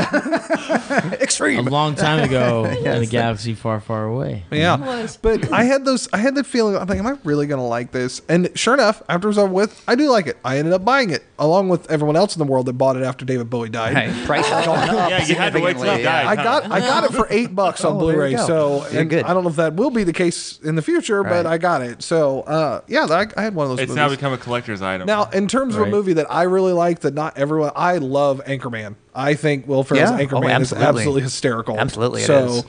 Speaker 1: Extreme.
Speaker 2: a long time ago in a galaxy far, far away.
Speaker 5: Yeah, but I had that feeling. I'm like, am I really gonna like this? And sure enough, after it was over with, I do like it. I ended up buying it along with everyone else in the world that bought it after David Bowie died.
Speaker 1: Hey, price is going up.
Speaker 3: Yeah, you had to wait till he
Speaker 1: significantly,
Speaker 3: died.
Speaker 5: I got it for $8 on
Speaker 1: Oh, there you
Speaker 5: Blu-ray.
Speaker 1: go.
Speaker 5: So
Speaker 1: You're
Speaker 5: and
Speaker 1: good.
Speaker 5: I don't know if that will be the case in the future, but
Speaker 1: Right.
Speaker 5: I got it. So I had one of those.
Speaker 3: It's
Speaker 5: movies.
Speaker 3: now become a collector's item.
Speaker 5: Now, in terms of a
Speaker 2: Right.
Speaker 5: movie that I really like, that not everyone, I love Anchorman. I think Will Ferrell's
Speaker 1: Yeah. Oh,
Speaker 5: Anchorman is
Speaker 1: absolutely.
Speaker 5: absolutely hysterical.
Speaker 1: Absolutely it
Speaker 5: So,
Speaker 1: is.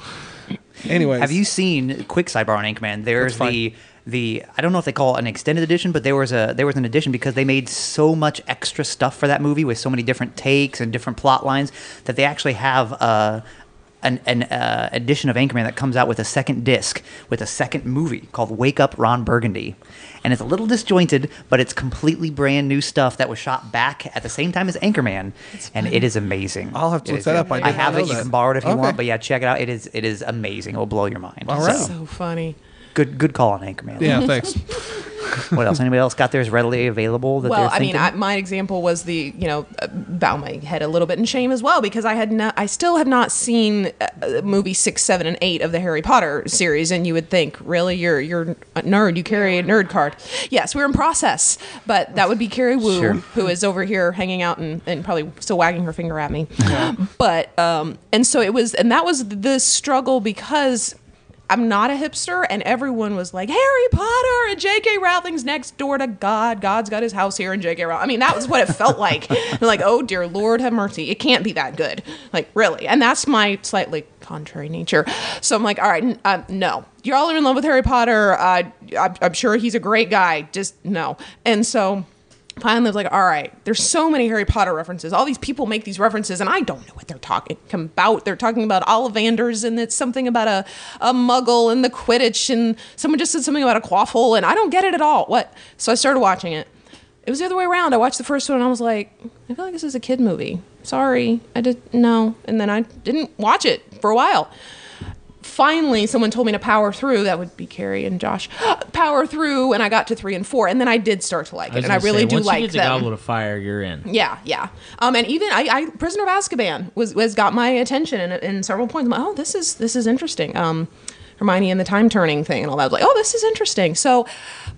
Speaker 5: anyways,
Speaker 1: Have you seen quick sidebar on Anchorman? There's
Speaker 5: That's fine.
Speaker 1: the I don't know if they call it an extended edition, but there was an edition because they made so much extra stuff for that movie with so many different takes and different plot lines that they actually have an edition of Anchorman that comes out with a second disc with a second movie called Wake Up Ron Burgundy. And it's a little disjointed, but it's completely brand new stuff that was shot back at the same time as Anchorman, and it is amazing.
Speaker 5: I'll have to
Speaker 1: It
Speaker 5: look
Speaker 1: is
Speaker 5: that
Speaker 1: good.
Speaker 5: up. I
Speaker 1: I
Speaker 5: did not
Speaker 1: have
Speaker 5: know
Speaker 1: it. You
Speaker 5: that.
Speaker 1: can borrow it if you
Speaker 5: Okay.
Speaker 1: want, but yeah, check it out. It is amazing. It will blow your mind.
Speaker 5: All right.
Speaker 4: So funny.
Speaker 1: Good call on Anchorman.
Speaker 5: Yeah, thanks.
Speaker 1: What else? Anybody else got theirs readily available? That
Speaker 4: Well,
Speaker 1: they're
Speaker 4: I mean,
Speaker 1: thinking?
Speaker 4: my example was bow my head a little bit in shame as well because I still have not seen movie 6, 7, and 8 of the Harry Potter series, and you would think, really, you're a nerd, you carry a nerd card. Yes, we're in process, but that would be Carrie Wu,
Speaker 1: Sure.
Speaker 4: who is over here hanging out and probably still wagging her finger at me. But and so that was the struggle because I'm not a hipster, and everyone was like, Harry Potter and J.K. Rowling's next door to God. God's got his house here in J.K. Rowling. I mean, that was what it felt like. And like, oh, dear Lord, have mercy. It can't be that good. Like, really. And that's my slightly contrary nature. So I'm like, all right, no. You're all in love with Harry Potter. I'm sure he's a great guy. Just no. And so finally I was like, all right, there's so many Harry Potter references. All these people make these references, and I don't know what they're talking about. They're talking about Ollivanders, and it's something about a muggle and the Quidditch, and someone just said something about a quaffle, and I don't get it at all. What? So I started watching it. It was the other way around. I watched the first one, and I was like, I feel like this is a kid movie. Sorry. No. And then I didn't watch it for a while. Finally, someone told me to power through. That would be Carrie and Josh. Power through, and I got to 3 and 4, and then I did start to like it, and I really do
Speaker 2: once
Speaker 4: like
Speaker 2: you get the
Speaker 4: them.
Speaker 2: Goblet of Fire, you're in.
Speaker 4: Yeah. And even I Prisoner of Azkaban was got my attention in several points. I'm like, oh, this is interesting. Hermione and the time turning thing and all that. I was like, oh, this is interesting. So,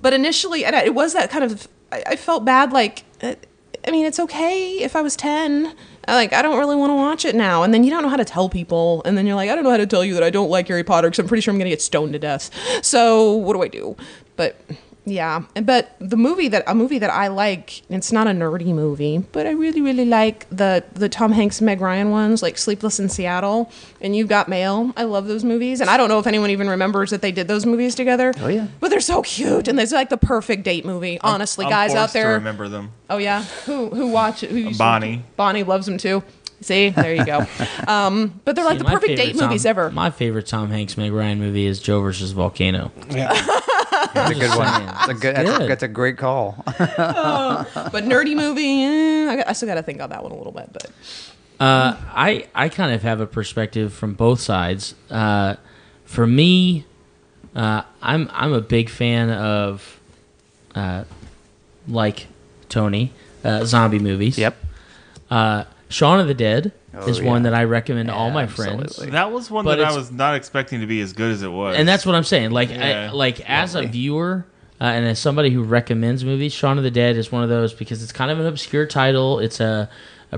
Speaker 4: but initially, and it was that kind of. I felt bad. Like, I mean, it's okay if I was 10. Like, I don't really want to watch it now. And then you don't know how to tell people. And then you're like, I don't know how to tell you that I don't like Harry Potter because I'm pretty sure I'm going to get stoned to death. So what do I do? But yeah. But a movie that I like, it's not a nerdy movie, but I really, really like the Tom Hanks, Meg Ryan ones, like Sleepless in Seattle and You've Got Mail. I love those movies. And I don't know if anyone even remembers that they did those movies together.
Speaker 1: Oh, yeah.
Speaker 4: But they're so cute. And it's like the perfect date movie. Honestly,
Speaker 3: I'm
Speaker 4: guys out
Speaker 3: forced to
Speaker 4: there.
Speaker 3: remember them.
Speaker 4: Oh yeah, who watch it?
Speaker 3: Bonnie.
Speaker 4: Bonnie loves them too. See, there you go. But they're like
Speaker 2: See,
Speaker 4: the
Speaker 2: my
Speaker 4: perfect date
Speaker 2: favorite
Speaker 4: movies
Speaker 2: Tom-
Speaker 4: ever.
Speaker 2: My favorite Tom Hanks, Meg Ryan movie is Joe versus Volcano.
Speaker 5: Yeah.
Speaker 1: That's a good one.
Speaker 2: saying.
Speaker 1: That's a great call.
Speaker 4: But nerdy movie, I still got to think on that one a little bit. But
Speaker 2: I kind of have a perspective from both sides. For me, I'm a big fan of, like Tony, zombie movies.
Speaker 1: Yep.
Speaker 2: Shaun of the Dead
Speaker 1: Oh,
Speaker 2: is one
Speaker 1: yeah.
Speaker 2: that I recommend to all my
Speaker 1: Absolutely.
Speaker 2: friends.
Speaker 3: That was one
Speaker 2: But
Speaker 3: that I
Speaker 2: it's-
Speaker 3: was not expecting to be as good as it was.
Speaker 2: And that's what I'm saying. Like,
Speaker 3: Yeah.
Speaker 2: as a viewer and as somebody who recommends movies, Shaun of the Dead is one of those because it's kind of an obscure title. It's a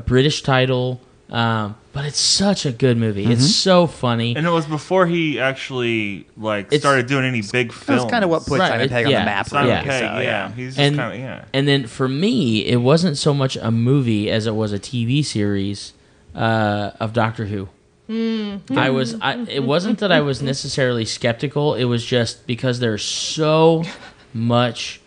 Speaker 2: British title, but it's such a good movie. It's so funny.
Speaker 3: And it was before he actually started doing any big films.
Speaker 1: That's kind of what put
Speaker 2: Right,
Speaker 1: Simon Pegg on
Speaker 2: yeah.
Speaker 1: the map.
Speaker 3: Simon
Speaker 1: really,
Speaker 3: Pegg,
Speaker 1: so,
Speaker 3: yeah. He's just
Speaker 2: And-
Speaker 3: kind of, yeah.
Speaker 2: And then for me, it wasn't so much a movie as it was a TV series of Doctor Who. It wasn't that I was necessarily skeptical. It was just because there's so much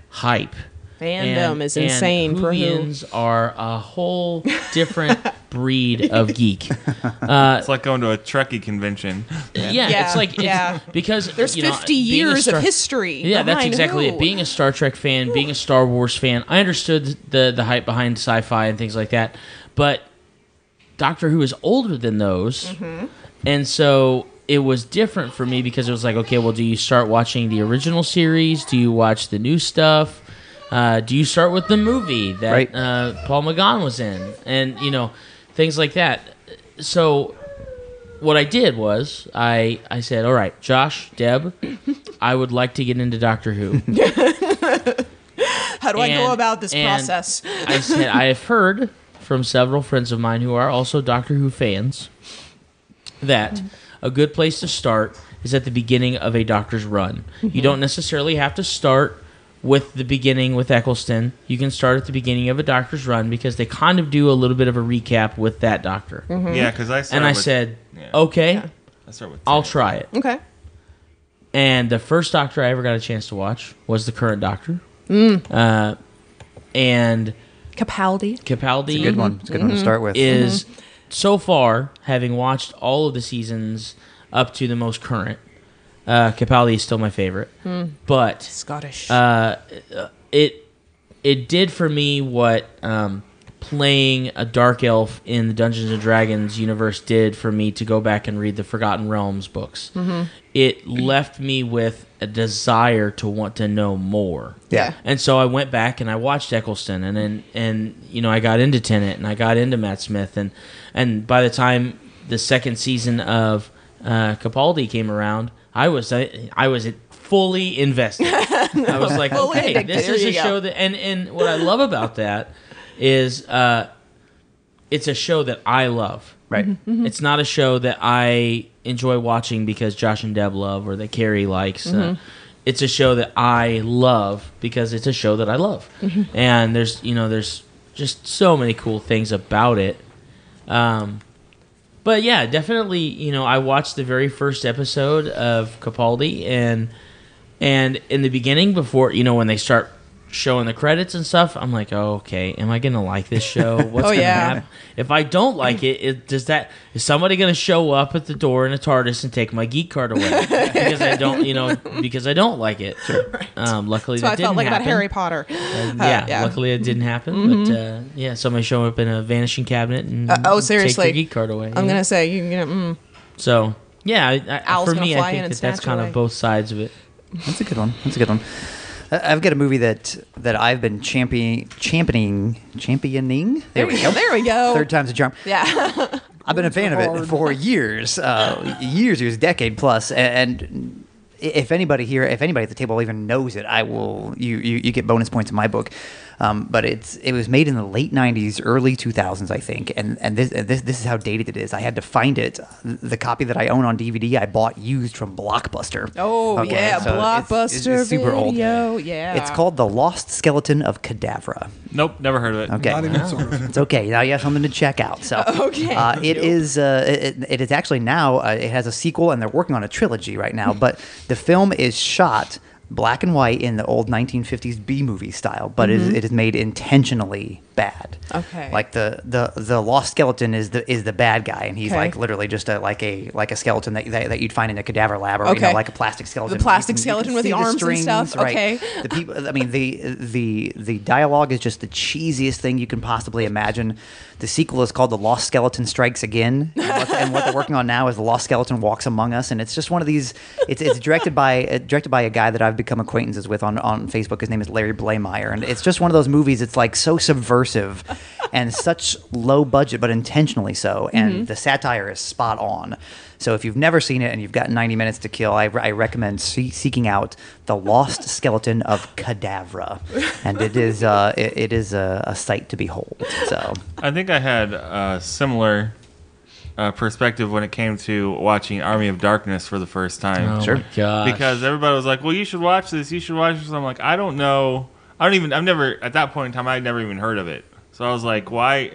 Speaker 2: hype.
Speaker 4: fandom is insane for who.
Speaker 2: Whovians are a whole different breed of geek.
Speaker 3: It's like going to a Trekkie convention.
Speaker 2: Yeah, it's like because
Speaker 4: there's 50 years of history.
Speaker 2: Yeah, that's
Speaker 4: behind
Speaker 2: exactly
Speaker 4: who?
Speaker 2: it. Being a Star Trek fan, being a Star Wars fan, I understood the hype behind sci-fi and things like that. But Doctor Who is older than those, and so it was different for me because it was like, okay, well, do you start watching the original series? Do you watch the new stuff? Do you start with the movie that Paul McGann was in? And, things like that. So what I did was I said, all right, Josh, Deb, I would like to get into Doctor Who.
Speaker 4: How do I go about this process?
Speaker 2: I said, I have heard from several friends of mine who are also Doctor Who fans that a good place to start is at the beginning of a Doctor's run. You don't necessarily have to start with the beginning with Eccleston. You can start at the beginning of a Doctor's run because they kind of do a little bit of a recap with that Doctor.
Speaker 3: Yeah, because I
Speaker 2: said, okay,
Speaker 3: I start with
Speaker 2: I'll try it.
Speaker 4: Okay.
Speaker 2: And the first Doctor I ever got a chance to watch was the current Doctor. And
Speaker 4: Capaldi.
Speaker 1: It's a good one. It's a good one to start with.
Speaker 2: Is so far, having watched all of the seasons up to the most current, Capaldi is still my favorite. But
Speaker 4: Scottish.
Speaker 2: It did for me what playing a dark elf in the Dungeons and Dragons universe did for me to go back and read the Forgotten Realms books. It left me with a desire to want to know more.
Speaker 1: Yeah.
Speaker 2: And so I went back and I watched Eccleston and I got into Tennant and I got into Matt Smith and by the time the second season of Capaldi came around, I was fully invested. I was like, okay, this is a show that and what I love about that is it's a show that I love.
Speaker 1: Right.
Speaker 2: It's not a show that I enjoy watching because Josh and Deb love or that Carrie likes. It's a show that I love because it's a show that I love. And there's just so many cool things about it. But yeah, definitely, I watched the very first episode of Capaldi and in the beginning before, when they start showing the credits and stuff, I'm like, oh, okay, am I gonna like this show? What's gonna happen? If I don't like it, is somebody gonna show up at the door in a TARDIS and take my geek card away because I don't like it? Luckily,
Speaker 4: That's what I
Speaker 2: that didn't
Speaker 4: felt like
Speaker 2: happen.
Speaker 4: about Harry Potter.
Speaker 2: Luckily it didn't happen. But somebody showing up in a vanishing cabinet and
Speaker 4: seriously,
Speaker 2: take your geek card away.
Speaker 4: I'm gonna say
Speaker 2: So yeah,
Speaker 4: Owl's
Speaker 2: for
Speaker 4: gonna
Speaker 2: me,
Speaker 4: fly
Speaker 2: I
Speaker 4: in
Speaker 2: think
Speaker 4: and
Speaker 2: that's
Speaker 4: snatch
Speaker 2: kind
Speaker 4: away.
Speaker 2: of both sides of it.
Speaker 1: That's a good one. I've got a movie that I've been championing. There we go.
Speaker 4: There we go.
Speaker 1: Third time's a charm.
Speaker 4: Yeah.
Speaker 1: I've been a fan of it for years, decade plus. And if anybody at the table even knows it, I will. You get bonus points in my book. But it was made in the late '90s, early 2000s, I think. And this is how dated it is. I had to find it. The copy that I own on DVD, I bought used from Blockbuster.
Speaker 4: Oh yeah,
Speaker 1: so
Speaker 4: Blockbuster
Speaker 1: it's super old.
Speaker 4: video. Yeah.
Speaker 1: It's called The Lost Skeleton of Cadavra.
Speaker 3: Nope, never heard of it.
Speaker 1: Okay.
Speaker 5: Not even sort of.
Speaker 1: It's okay. Now you have something to check out. So
Speaker 4: Okay.
Speaker 1: it is. It is actually now. It has a sequel, and they're working on a trilogy right now. But the film is shot black and white in the old 1950s B-movie style, but it is made intentionally bad.
Speaker 4: Okay.
Speaker 1: Like the lost skeleton is the bad guy, and he's
Speaker 4: Okay.
Speaker 1: like literally just like a skeleton that you'd find in a cadaver lab, or
Speaker 4: Okay.
Speaker 1: like a plastic skeleton.
Speaker 4: The plastic
Speaker 1: You
Speaker 4: skeleton with
Speaker 1: see
Speaker 4: the arms and stuff?
Speaker 1: strings, right.
Speaker 4: Okay.
Speaker 1: The people. I mean, the dialogue is just the cheesiest thing you can possibly imagine. The sequel is called The Lost Skeleton Strikes Again, and what they're working on now is The Lost Skeleton Walks Among Us, and it's just one of these. It's directed by a guy that I've become acquaintances with on Facebook. His name is Larry Blameyer, and it's just one of those movies. It's like so subversive and such low budget, but intentionally so, and the satire is spot on. So if you've never seen it and you've got 90 minutes to kill, I recommend seeking out The Lost Skeleton of Cadavra, and it is a sight to behold. So
Speaker 3: I think I had a similar perspective when it came to watching Army of Darkness for the first time.
Speaker 2: Oh
Speaker 1: Sure.
Speaker 2: my gosh.
Speaker 3: Because everybody was like, well, you should watch this. You should watch this. I'm like, I don't know. I've never, at that point in time, I'd never even heard of it. So I was like, why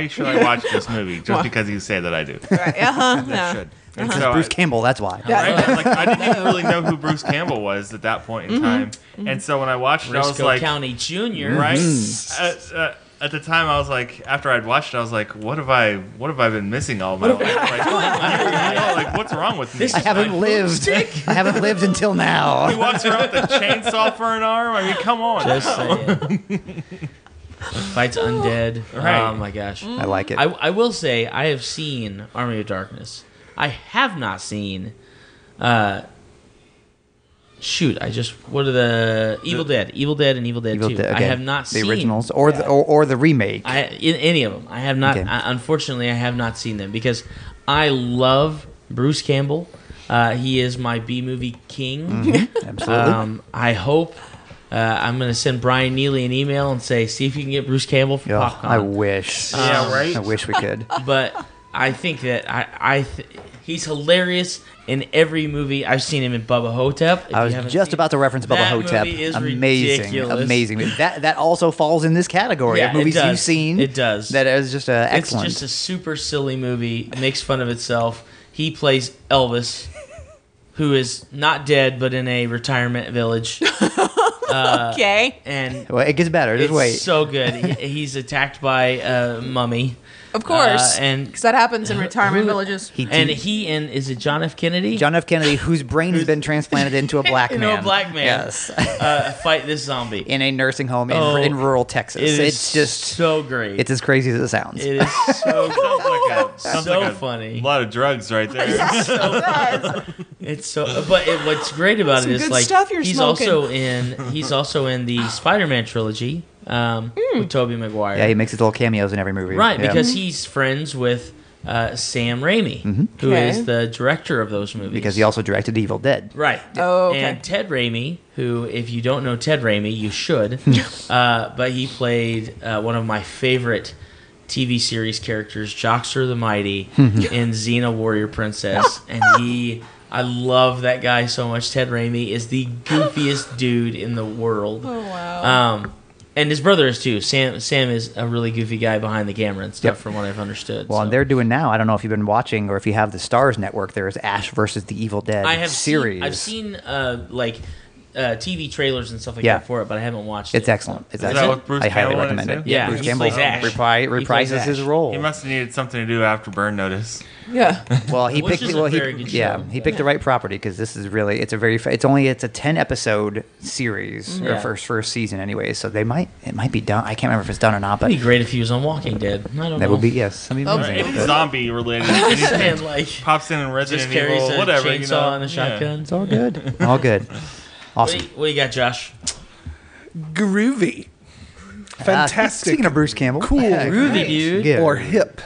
Speaker 3: should I watch this movie? Just because you say that I do.
Speaker 4: Right.
Speaker 3: I
Speaker 4: Yeah.
Speaker 3: should. And so
Speaker 1: Bruce Campbell, that's why.
Speaker 3: right? Like, I didn't even really know who Bruce Campbell was at that point in time. And so when I watched it, I was
Speaker 2: Briscoe
Speaker 3: like,
Speaker 2: County Jr.
Speaker 3: right? At the time, I was like, after I'd watched it, I was like, what have I been missing all my life? Like, what's wrong with me?
Speaker 1: I haven't lived. I haven't lived until now.
Speaker 3: He walks around with a chainsaw for an arm. I mean, come on.
Speaker 2: Just saying. Fights undead.
Speaker 3: Right.
Speaker 2: Oh my gosh.
Speaker 1: I like it.
Speaker 2: I will say I have seen Army of Darkness. I have not seen. What are the Evil Dead and Evil Dead 2? I have not seen
Speaker 1: the originals or the remake.
Speaker 2: In any of them. I have not.
Speaker 1: Okay.
Speaker 2: Unfortunately, I have not seen them because I love Bruce Campbell. He is my B movie king.
Speaker 1: Mm-hmm. Absolutely.
Speaker 2: I hope. I'm going to send Brian Neely an email and say, see if you can get Bruce Campbell for PopCon.
Speaker 1: I wish.
Speaker 3: Yeah, right?
Speaker 1: I wish we could.
Speaker 2: But I think that he's hilarious in every movie. I've seen him in Bubba Hotep.
Speaker 1: I was just about to reference Bubba Hotep.
Speaker 2: Movie is
Speaker 1: Amazing.
Speaker 2: ridiculous.
Speaker 1: Amazing. That also falls in this category of movies you've seen.
Speaker 2: It does.
Speaker 1: That is just excellent.
Speaker 2: It's just a super silly movie. Makes fun of itself. He plays Elvis, who is not dead, but in a retirement village.
Speaker 4: Okay.
Speaker 2: And
Speaker 1: well, it gets better. Just
Speaker 2: it's
Speaker 1: wait.
Speaker 2: so good. He's attacked by a mummy.
Speaker 4: Of course.
Speaker 2: And
Speaker 4: Because that happens in retirement villages.
Speaker 2: Is it John F. Kennedy?
Speaker 1: John F. Kennedy, whose brain has been transplanted into a black man.
Speaker 2: Into a black man.
Speaker 1: Yes.
Speaker 2: Fight this zombie.
Speaker 1: In a nursing home in rural Texas.
Speaker 2: It's
Speaker 1: just
Speaker 2: so great.
Speaker 1: It's as crazy as it sounds.
Speaker 2: It is so good.
Speaker 3: Sounds
Speaker 2: So
Speaker 3: like a
Speaker 2: funny.
Speaker 3: lot of drugs right there.
Speaker 2: It's so. But what's great about
Speaker 4: Some
Speaker 2: it is
Speaker 4: good
Speaker 2: like
Speaker 4: stuff you're
Speaker 2: he's
Speaker 4: smoking.
Speaker 2: also in the Spider-Man trilogy with Tobey Maguire.
Speaker 1: Yeah, he makes his little cameos in every movie.
Speaker 2: Right,
Speaker 1: Yeah.
Speaker 2: because he's friends with Sam Raimi, who
Speaker 4: Okay.
Speaker 2: is the director of those movies.
Speaker 1: Because he also directed Evil Dead.
Speaker 2: Right.
Speaker 4: Oh, okay.
Speaker 2: And Ted Raimi, who, if you don't know Ted Raimi, you should. But he played one of my favorite TV series characters, Joxer the Mighty, in Xena Warrior Princess. And I love that guy so much. Ted Raimi is the goofiest dude in the world.
Speaker 4: Oh, wow.
Speaker 2: And his brother is too. Sam is a really goofy guy behind the camera and stuff,
Speaker 1: Yep.
Speaker 2: from what I've understood.
Speaker 1: Well,
Speaker 2: so.
Speaker 1: and they're doing now. I don't know if you've been watching or if you have the Stars Network. There is Ash versus the Evil Dead
Speaker 2: I have
Speaker 1: series.
Speaker 2: I've seen TV trailers and stuff like
Speaker 1: Yeah.
Speaker 2: that for it, but I haven't watched
Speaker 1: It's
Speaker 2: it.
Speaker 1: excellent. It's
Speaker 3: Is that
Speaker 1: excellent.
Speaker 3: with Bruce
Speaker 1: I highly
Speaker 3: Campbell in it
Speaker 1: recommend it.
Speaker 3: too?
Speaker 2: Yeah,
Speaker 1: Bruce
Speaker 2: he
Speaker 1: Campbell
Speaker 2: plays Ash.
Speaker 1: reprises his role.
Speaker 3: He must have needed something to do after Burn Notice.
Speaker 4: Yeah.
Speaker 1: Well, he
Speaker 2: Which
Speaker 1: picked.
Speaker 2: is a
Speaker 1: Well,
Speaker 2: very good show.
Speaker 1: he picked the right property because this is really. It's a 10-episode series
Speaker 2: Yeah.
Speaker 1: or first season anyway. So it might be done. I can't remember if it's done or not, but
Speaker 2: It'd be great if he was on Walking Dead. I don't know.
Speaker 1: that would be yes. I mean,
Speaker 4: Okay.
Speaker 3: If it's zombie related,
Speaker 2: I'm
Speaker 3: anything
Speaker 2: saying, like,
Speaker 3: pops in Resident
Speaker 2: just carries
Speaker 3: Evil,
Speaker 2: a
Speaker 3: whatever.
Speaker 2: chainsaw and a
Speaker 3: Yeah.
Speaker 2: shotgun.
Speaker 1: it's all good. All good. Awesome.
Speaker 2: What do you got, Josh?
Speaker 5: Groovy. Fantastic.
Speaker 1: Speaking of Bruce Campbell,
Speaker 5: Cool.
Speaker 2: Groovy, dude.
Speaker 1: Good.
Speaker 5: Or hip.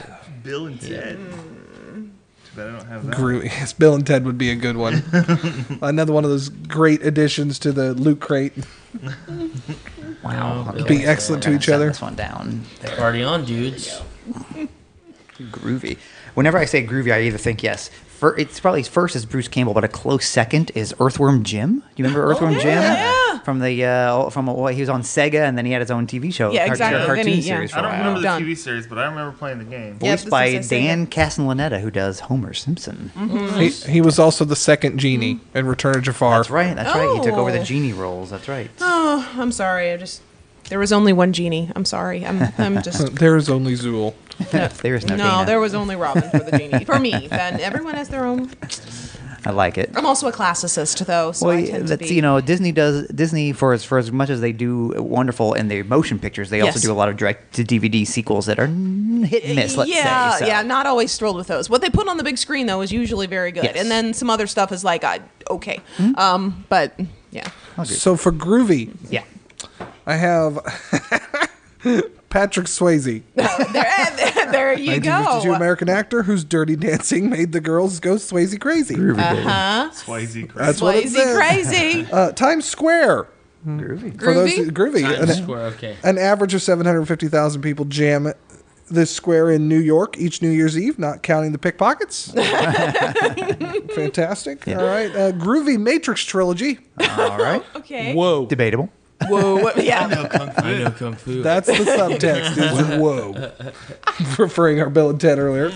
Speaker 3: Bill and Ted. Too bad I don't have that.
Speaker 5: Groovy. Yes, Bill and Ted would be a good one. Another one of those great additions to the loot crate.
Speaker 1: Wow.
Speaker 2: Bill
Speaker 5: Be
Speaker 2: and
Speaker 5: excellent to
Speaker 1: Gonna
Speaker 5: each
Speaker 1: set
Speaker 5: other.
Speaker 1: This one down. There.
Speaker 2: Party on, dudes.
Speaker 1: Groovy. Whenever I say groovy, I either think yes. It's probably first is Bruce Campbell, but a close second is Earthworm Jim. Do you remember Earthworm Jim?
Speaker 4: yeah.
Speaker 1: From the he was on Sega, and then he had his own TV show.
Speaker 4: Yeah, exactly.
Speaker 1: Cartoon
Speaker 4: Then he-
Speaker 1: series.
Speaker 4: yeah.
Speaker 1: For
Speaker 3: I
Speaker 1: a
Speaker 3: don't
Speaker 1: while.
Speaker 3: remember the
Speaker 4: Done.
Speaker 3: TV series, but I remember playing the game.
Speaker 4: Yeah,
Speaker 1: Voiced
Speaker 4: this
Speaker 1: by
Speaker 4: is a Sega.
Speaker 1: Dan Castellaneta, who does Homer Simpson.
Speaker 5: He was also the second genie in Return of Jafar.
Speaker 1: That's right. That's right. He took over the
Speaker 4: Oh.
Speaker 1: genie roles. That's right.
Speaker 4: Oh, I'm sorry. There was only one genie. I'm sorry. I'm just.
Speaker 5: There is only Zool.
Speaker 1: There is no.
Speaker 4: No,
Speaker 1: Dana.
Speaker 4: there was only Robin for the genie. For me, then everyone has their own.
Speaker 1: I like it.
Speaker 4: I'm also a classicist, though, so I tend to
Speaker 1: that's
Speaker 4: be.
Speaker 1: Disney for as much as they do wonderful in the motion pictures, they also
Speaker 4: Yes.
Speaker 1: do a lot of direct to DVD sequels that are hit and miss. Let's
Speaker 4: yeah,
Speaker 1: say. So.
Speaker 4: yeah, not always thrilled with those. What they put on the big screen though is usually very good,
Speaker 1: Yes.
Speaker 4: and then some other stuff is like, okay, but yeah,
Speaker 5: So for Groovy,
Speaker 1: Yeah.
Speaker 5: I have Patrick Swayze.
Speaker 4: there you
Speaker 5: 1952
Speaker 4: go.
Speaker 5: American actor whose Dirty Dancing made the girls go Swayze crazy.
Speaker 3: Swayze.
Speaker 5: That's what it
Speaker 4: Swayze
Speaker 5: says.
Speaker 4: crazy.
Speaker 5: Times Square.
Speaker 1: Groovy.
Speaker 5: For those
Speaker 4: Groovy?
Speaker 5: groovy.
Speaker 2: Times Square, okay.
Speaker 5: An average of 750,000 people jam this square in New York each New Year's Eve, not counting the pickpockets. Fantastic.
Speaker 1: Yeah.
Speaker 5: All right. Groovy Matrix trilogy.
Speaker 1: All right.
Speaker 4: Okay.
Speaker 5: Whoa.
Speaker 1: Debatable.
Speaker 4: Whoa, yeah.
Speaker 2: I know kung fu.
Speaker 5: That's the subtext. Is whoa, referring our Bill and Ted earlier.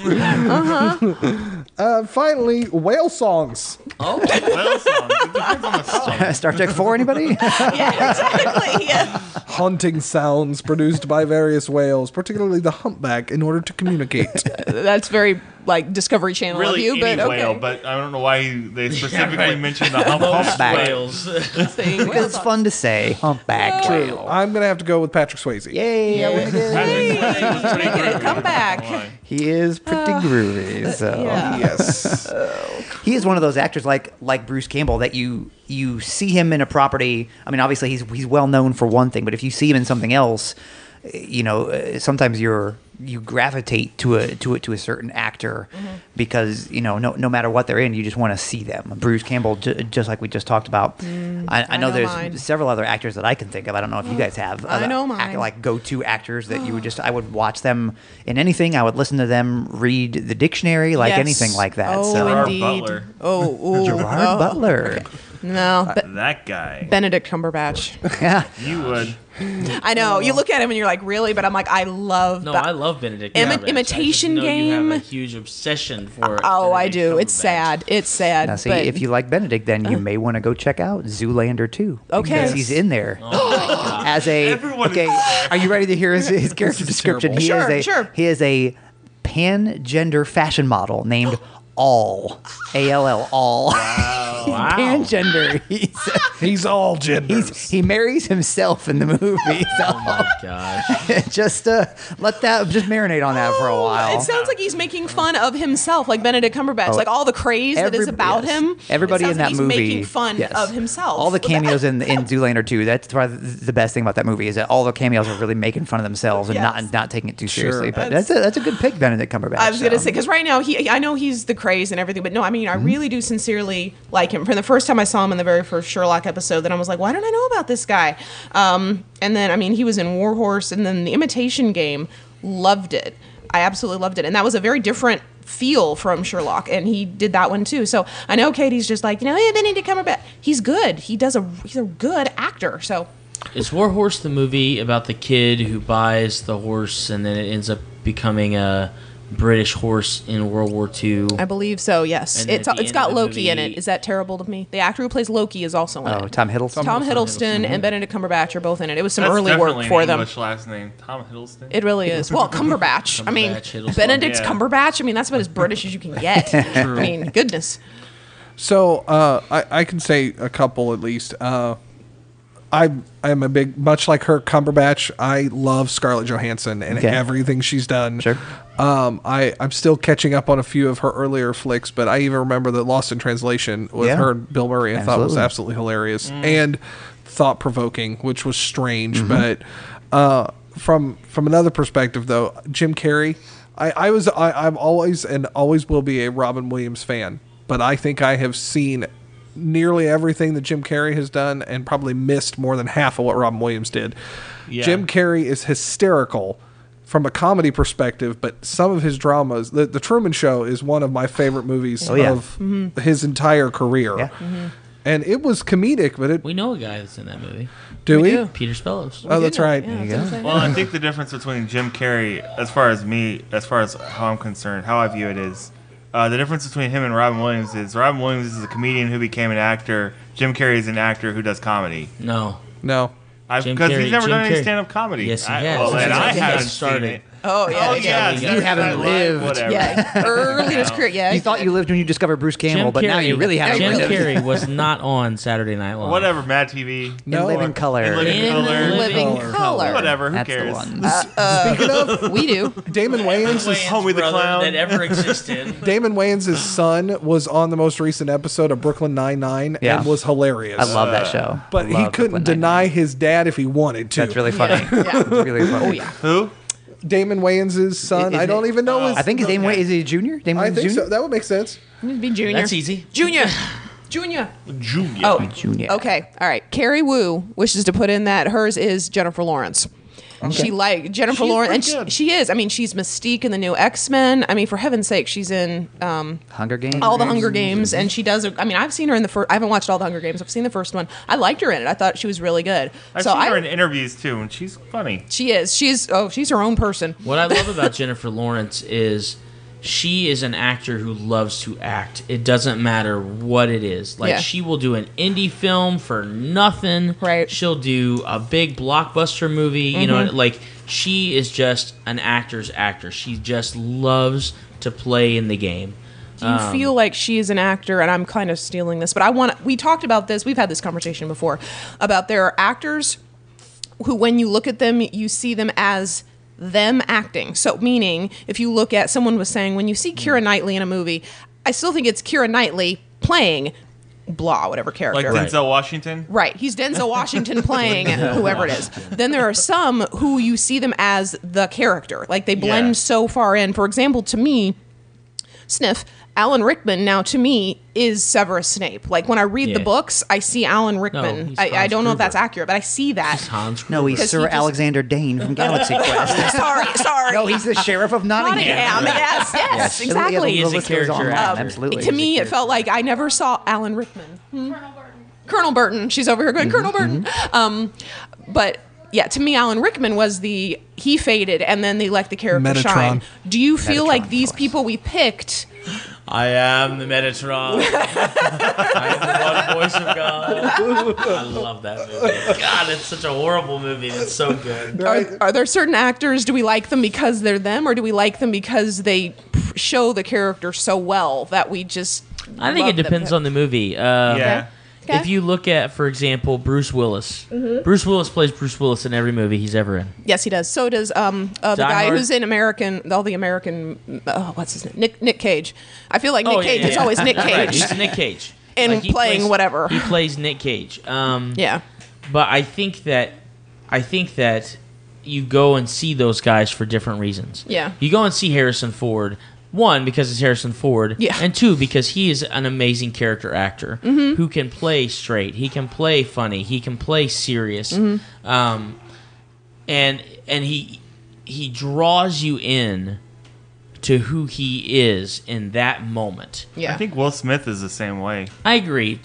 Speaker 5: Finally, whale songs.
Speaker 3: Well, song. It depends on the song.
Speaker 1: Star Trek 4, anybody?
Speaker 4: Yeah, exactly. Yeah.
Speaker 5: Haunting sounds produced by various whales, particularly the humpback, in order to communicate.
Speaker 4: That's very like Discovery Channel
Speaker 3: Really,
Speaker 4: of you, but
Speaker 3: any
Speaker 4: okay.
Speaker 3: whale, but I don't know why they specifically
Speaker 2: right.
Speaker 3: mentioned the humpback.
Speaker 2: Whales.
Speaker 1: Because it's fun to say. Humpback whale.
Speaker 5: I'm gonna have to go with Patrick Swayze.
Speaker 1: Yay! I win again.
Speaker 4: Making it come back.
Speaker 1: He is pretty groovy. So
Speaker 4: Yeah.
Speaker 5: Yes.
Speaker 1: he is one of those actors like Bruce Campbell that you see him in a property. I mean, obviously he's well known for one thing, but if you see him in something else, sometimes you gravitate to a certain actor because no matter what they're in, you just want to see them. Bruce Campbell, just like we just talked about. I know
Speaker 4: know
Speaker 1: there's
Speaker 4: mine.
Speaker 1: several other actors that I can think of. I don't know if you guys have.
Speaker 4: I know mine.
Speaker 1: Like go-to actors that you would I would watch them in anything. I would listen to them read the dictionary, like
Speaker 4: Yes.
Speaker 1: anything like that.
Speaker 4: Oh,
Speaker 1: so
Speaker 3: Gerard
Speaker 4: indeed.
Speaker 3: Butler.
Speaker 4: Oh,
Speaker 1: Gerard Butler.
Speaker 4: No,
Speaker 3: That guy.
Speaker 4: Benedict Cumberbatch.
Speaker 1: Yeah.
Speaker 3: You would.
Speaker 4: I know. You look at him and you're like, really? But I'm like, I love.
Speaker 2: No,
Speaker 4: Ba-
Speaker 2: I love Benedict.
Speaker 4: Imi-
Speaker 2: Cumberbatch.
Speaker 4: Imitation
Speaker 2: I just know You
Speaker 4: Game.
Speaker 2: have a huge obsession for.
Speaker 4: Oh, I
Speaker 2: Benedict
Speaker 4: do. It's
Speaker 2: Cumberbatch.
Speaker 4: sad. It's sad.
Speaker 1: Now, see,
Speaker 4: but
Speaker 1: if you like Benedict, then you may want to go check out Zoolander 2.
Speaker 4: Okay.
Speaker 1: Because he's in there as a.
Speaker 3: Everyone
Speaker 1: Okay,
Speaker 3: is-
Speaker 1: are you ready to hear his character description?
Speaker 5: terrible.
Speaker 4: Sure.
Speaker 1: He is a pan-gender fashion model named All. A-L-L. All. He's
Speaker 2: Wow.
Speaker 1: pan-gender.
Speaker 5: He's all genders.
Speaker 1: He marries himself in the movie. So
Speaker 2: Oh my gosh.
Speaker 1: just let that just marinate on that for a while.
Speaker 4: It sounds like he's making fun of himself, like Benedict Cumberbatch, like all the craze that is about
Speaker 1: yes.
Speaker 4: him.
Speaker 1: Everybody
Speaker 4: it
Speaker 1: in
Speaker 4: sounds like
Speaker 1: that
Speaker 4: he's
Speaker 1: movie
Speaker 4: making fun
Speaker 1: yes.
Speaker 4: of himself.
Speaker 1: All the cameos in Zoolander 2. That's probably the best thing about that movie is that all the cameos are really making fun of themselves and
Speaker 4: Yes.
Speaker 1: not taking it too
Speaker 5: Sure.
Speaker 1: seriously. But that's a good pick, Benedict Cumberbatch.
Speaker 4: I was gonna
Speaker 1: so.
Speaker 4: say because right now I know he's the craze and everything, but no, I mean I really do sincerely like him. From the first time I saw him in the very first Sherlock episode, then I was like, why don't I know about this guy? And then I mean he was in Warhorse and then The Imitation Game. Loved it. I absolutely loved it, and that was a very different feel from Sherlock, and he did that one too. So I know Katie's just like hey, Benedict Cumberbatch. He's good. He's a good actor. So.
Speaker 2: Is Warhorse the movie about the kid who buys the horse and then it ends up becoming a British horse in World War II?
Speaker 4: I believe so. Yes,
Speaker 2: And then
Speaker 4: it's
Speaker 2: at the
Speaker 4: it's
Speaker 2: end
Speaker 4: got
Speaker 2: of the
Speaker 4: Loki in
Speaker 2: movie-
Speaker 4: it. Is that terrible to me? The actor who plays Loki is also in
Speaker 1: Oh,
Speaker 4: it.
Speaker 1: Tom Hiddleston.
Speaker 4: Tom Hiddleston and Benedict Cumberbatch are both in it. It was some
Speaker 3: That's
Speaker 4: early
Speaker 3: definitely
Speaker 4: work
Speaker 3: an
Speaker 4: for them.
Speaker 3: English last name. Tom Hiddleston.
Speaker 4: It really is. Well, Cumberbatch. I mean,
Speaker 2: Cumberbatch, Hiddleston.
Speaker 4: Benedict
Speaker 3: Yeah.
Speaker 4: Cumberbatch. I mean, that's about as British as you can get. I mean, goodness.
Speaker 5: So I can say a couple at least. I am a big, much like her, Cumberbatch. I love Scarlett Johansson and
Speaker 1: Okay.
Speaker 5: everything she's done.
Speaker 1: Sure.
Speaker 5: I'm still catching up on a few of her earlier flicks, but I even remember the Lost in Translation with
Speaker 1: Yeah.
Speaker 5: her and Bill Murray. I thought was
Speaker 1: Absolutely.
Speaker 5: absolutely hilarious and thought provoking, which was strange.
Speaker 1: Mm-hmm.
Speaker 5: But from another perspective, though, Jim Carrey, I'm always and always will be a Robin Williams fan, but I think I have seen nearly everything that Jim Carrey has done and probably missed more than half of what Robin Williams did.
Speaker 3: Yeah.
Speaker 5: Jim Carrey is hysterical from a comedy perspective, but some of his dramas, the Truman Show is one of my favorite movies
Speaker 1: Oh, yeah.
Speaker 5: of his entire career.
Speaker 1: Yeah.
Speaker 5: And it was comedic, but it
Speaker 2: We know a guy that's in that movie.
Speaker 5: do we?
Speaker 4: do.
Speaker 2: Peter Spellos.
Speaker 5: Oh, that's right.
Speaker 4: Yeah,
Speaker 1: you
Speaker 4: that's what I'm
Speaker 3: Well, I think the difference between Jim Carrey, as far as how I'm concerned, how I view it is, the difference between him and Robin Williams is Robin Williams is a comedian who became an actor. Jim Carrey is an actor who does comedy.
Speaker 2: No.
Speaker 5: No.
Speaker 2: Jim
Speaker 3: Because
Speaker 2: Carrey-
Speaker 3: he's never
Speaker 2: Jim
Speaker 3: done any
Speaker 2: Carrey-
Speaker 3: stand-up comedy.
Speaker 2: Yes, he has.
Speaker 3: Well,
Speaker 2: That's
Speaker 3: and
Speaker 2: how
Speaker 3: I
Speaker 2: he
Speaker 3: haven't
Speaker 2: got
Speaker 3: seen
Speaker 2: started.
Speaker 3: it.
Speaker 4: Oh yeah,
Speaker 3: Oh,
Speaker 4: yeah.
Speaker 3: yeah.
Speaker 1: You haven't lived.
Speaker 3: Whatever.
Speaker 4: Yeah, early in his career. Yeah,
Speaker 1: You thought you lived when you discovered Bruce Campbell, but now you really haven't
Speaker 2: Jim
Speaker 1: lived.
Speaker 2: Carrey was not on Saturday Night Live.
Speaker 3: Whatever, Mad TV.
Speaker 5: No.
Speaker 1: In living color.
Speaker 3: In living
Speaker 2: In
Speaker 3: color.
Speaker 4: living
Speaker 5: Color.
Speaker 4: color.
Speaker 3: Whatever, who
Speaker 1: That's the
Speaker 3: cares?
Speaker 1: one.
Speaker 5: Speaking of,
Speaker 4: We do.
Speaker 5: Damon Wayans is
Speaker 3: Homie the
Speaker 2: brother
Speaker 3: Clown.
Speaker 2: that ever existed.
Speaker 5: Damon Wayans' son was on the most recent episode of Brooklyn Nine-Nine
Speaker 1: Yeah.
Speaker 5: and was hilarious.
Speaker 1: I love that show.
Speaker 5: But he
Speaker 1: Love
Speaker 5: couldn't
Speaker 1: Brooklyn
Speaker 5: deny
Speaker 1: Nine-Nine.
Speaker 5: his dad if he wanted to.
Speaker 1: That's really funny.
Speaker 4: Yeah.
Speaker 1: It's really funny.
Speaker 4: Oh yeah.
Speaker 3: Who?
Speaker 5: Damon Wayans' son.
Speaker 1: Is
Speaker 5: I don't
Speaker 1: it-
Speaker 5: even know his.
Speaker 1: I think his name
Speaker 3: Okay.
Speaker 1: is he a junior? Damon
Speaker 5: I
Speaker 1: Wayans
Speaker 5: think
Speaker 1: Jr.?
Speaker 5: so. That would make sense.
Speaker 4: It'd be Junior.
Speaker 2: That's easy.
Speaker 4: Junior. Junior.
Speaker 3: Junior.
Speaker 4: Oh,
Speaker 1: Junior.
Speaker 4: Okay. All right. Carrie Wu wishes to put in that hers is Jennifer Lawrence. She Jennifer
Speaker 3: She's
Speaker 4: Lawrence, and
Speaker 3: pretty good.
Speaker 4: she is. I mean, she's Mystique in the new X-Men. I mean, for heaven's sake, she's in
Speaker 1: Hunger Games.
Speaker 4: all the Hunger Games, and she does. I mean, I've seen her in the first. I haven't watched all the Hunger Games. I've seen the first one. I liked her in it. I thought she was really good.
Speaker 3: I've seen her in interviews too, and she's funny.
Speaker 4: She is. She's her own person.
Speaker 2: What I love about Jennifer Lawrence is she is an actor who loves to act. It doesn't matter what it is. Like, she will do an indie film for nothing.
Speaker 4: Right.
Speaker 2: She'll do a big blockbuster movie. You know, like, she is just an actor's actor. She just loves to play in the game.
Speaker 4: Do you feel like she is an actor? And I'm kind of stealing this, but we talked about this. We've had this conversation before about there are actors who, when you look at them, you see them as them acting. So meaning, if you look at, someone was saying, when you see Keira Knightley in a movie, I still think it's Keira Knightley playing blah, whatever character.
Speaker 3: Like Denzel Washington?
Speaker 4: Right. He's Denzel Washington playing whoever it is. Then there are some who you see them as the character. Like, they blend so far in. For example, to me, Sniff, Alan Rickman now to me is Severus Snape. Like, when I read the books, I see Alan Rickman.
Speaker 2: he's
Speaker 4: I don't know if
Speaker 2: Gruber.
Speaker 4: that's accurate, but I see that.
Speaker 2: He's Hans
Speaker 1: No, he's
Speaker 2: Gruber.
Speaker 1: Sir
Speaker 4: he just-
Speaker 1: Alexander Dane from Galaxy Quest.
Speaker 4: sorry.
Speaker 1: No, he's the sheriff of Nottingham.
Speaker 4: Yes,
Speaker 1: Yes,
Speaker 4: exactly.
Speaker 2: He is a
Speaker 1: list goes on.
Speaker 2: character actor.
Speaker 1: Absolutely.
Speaker 4: To me, it felt like I never saw Alan Rickman. Colonel Burton. She's over here going, Colonel Burton. But yeah, to me, Alan Rickman was he faded, and then they let the character
Speaker 5: Metatron.
Speaker 4: shine. Do you feel
Speaker 1: Metatron,
Speaker 4: like
Speaker 1: of
Speaker 4: these
Speaker 1: course.
Speaker 4: people we picked?
Speaker 2: I am the Metatron. I am the one voice of God. I love that movie. God, it's such a horrible movie. It's so good.
Speaker 4: Are there certain actors? Do we like them because they're them, or do we like them because they show the character so well that we just?
Speaker 2: I think it depends on the movie.
Speaker 3: Yeah.
Speaker 4: Okay.
Speaker 2: If you look at, for example, Bruce Willis. Bruce Willis plays Bruce Willis in every movie he's ever in.
Speaker 4: Yes, he does. So does the guy
Speaker 2: Hard.
Speaker 4: who's in all the American. What's his name? Nick Cage. I feel like Nick Cage is always Nick
Speaker 2: Right,
Speaker 4: Cage.
Speaker 2: he's Nick Cage.
Speaker 4: And
Speaker 2: Like, he
Speaker 4: playing
Speaker 2: plays-
Speaker 4: whatever.
Speaker 2: He plays Nick Cage.
Speaker 4: Yeah.
Speaker 2: But I think that you go and see those guys for different reasons.
Speaker 4: Yeah.
Speaker 2: You go and see Harrison Ford. One, because it's Harrison Ford.
Speaker 4: Yeah.
Speaker 2: And two, because he is an amazing character actor who can play straight. He can play funny. He can play serious. And he draws you in to who he is in that moment.
Speaker 4: Yeah.
Speaker 3: I think Will Smith is the same way.
Speaker 2: I agree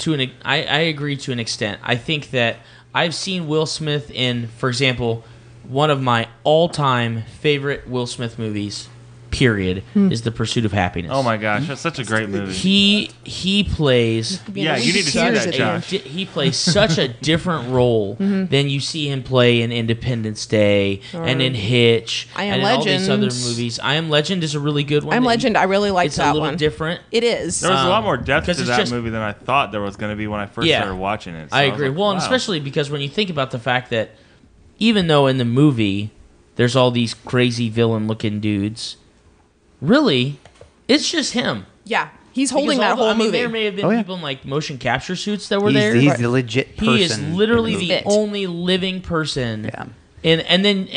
Speaker 2: I agree to an extent. I think that I've seen Will Smith in, for example, one of my all-time favorite Will Smith movies, period, is The Pursuit of Happiness.
Speaker 3: Oh my gosh, that's such a great movie.
Speaker 2: He plays
Speaker 3: Yeah, you need to see
Speaker 4: Tears
Speaker 3: that,
Speaker 4: at the
Speaker 3: Josh.
Speaker 4: end.
Speaker 2: he plays such a different role than you see him play in Independence Day and in Hitch
Speaker 4: I Am
Speaker 2: and in all these other
Speaker 4: Legend.
Speaker 2: movies. I Am Legend is a really good one.
Speaker 4: I'm Legend. I really liked
Speaker 2: It's
Speaker 4: that
Speaker 2: a little
Speaker 4: one.
Speaker 2: different.
Speaker 4: It is.
Speaker 3: There was a lot more depth
Speaker 2: 'cause
Speaker 3: to
Speaker 2: it's
Speaker 3: that
Speaker 2: just-
Speaker 3: movie than I thought there was going to be when I first
Speaker 2: Yeah.
Speaker 3: started watching it. So
Speaker 2: I
Speaker 3: was
Speaker 2: agree.
Speaker 3: like,
Speaker 2: Well, and
Speaker 3: wow.
Speaker 2: especially because when you think about the fact that even though in the movie there's all these crazy villain-looking dudes, really, it's just him.
Speaker 4: Yeah. He's holding
Speaker 2: Because
Speaker 4: that whole movie.
Speaker 2: There may have been
Speaker 1: Oh, yeah.
Speaker 2: people in like motion capture suits that were
Speaker 1: He's,
Speaker 2: there.
Speaker 1: he's
Speaker 2: but
Speaker 1: the legit person.
Speaker 2: he is literally
Speaker 1: in
Speaker 2: the
Speaker 1: movie.
Speaker 2: only living person.
Speaker 1: Yeah.
Speaker 2: And then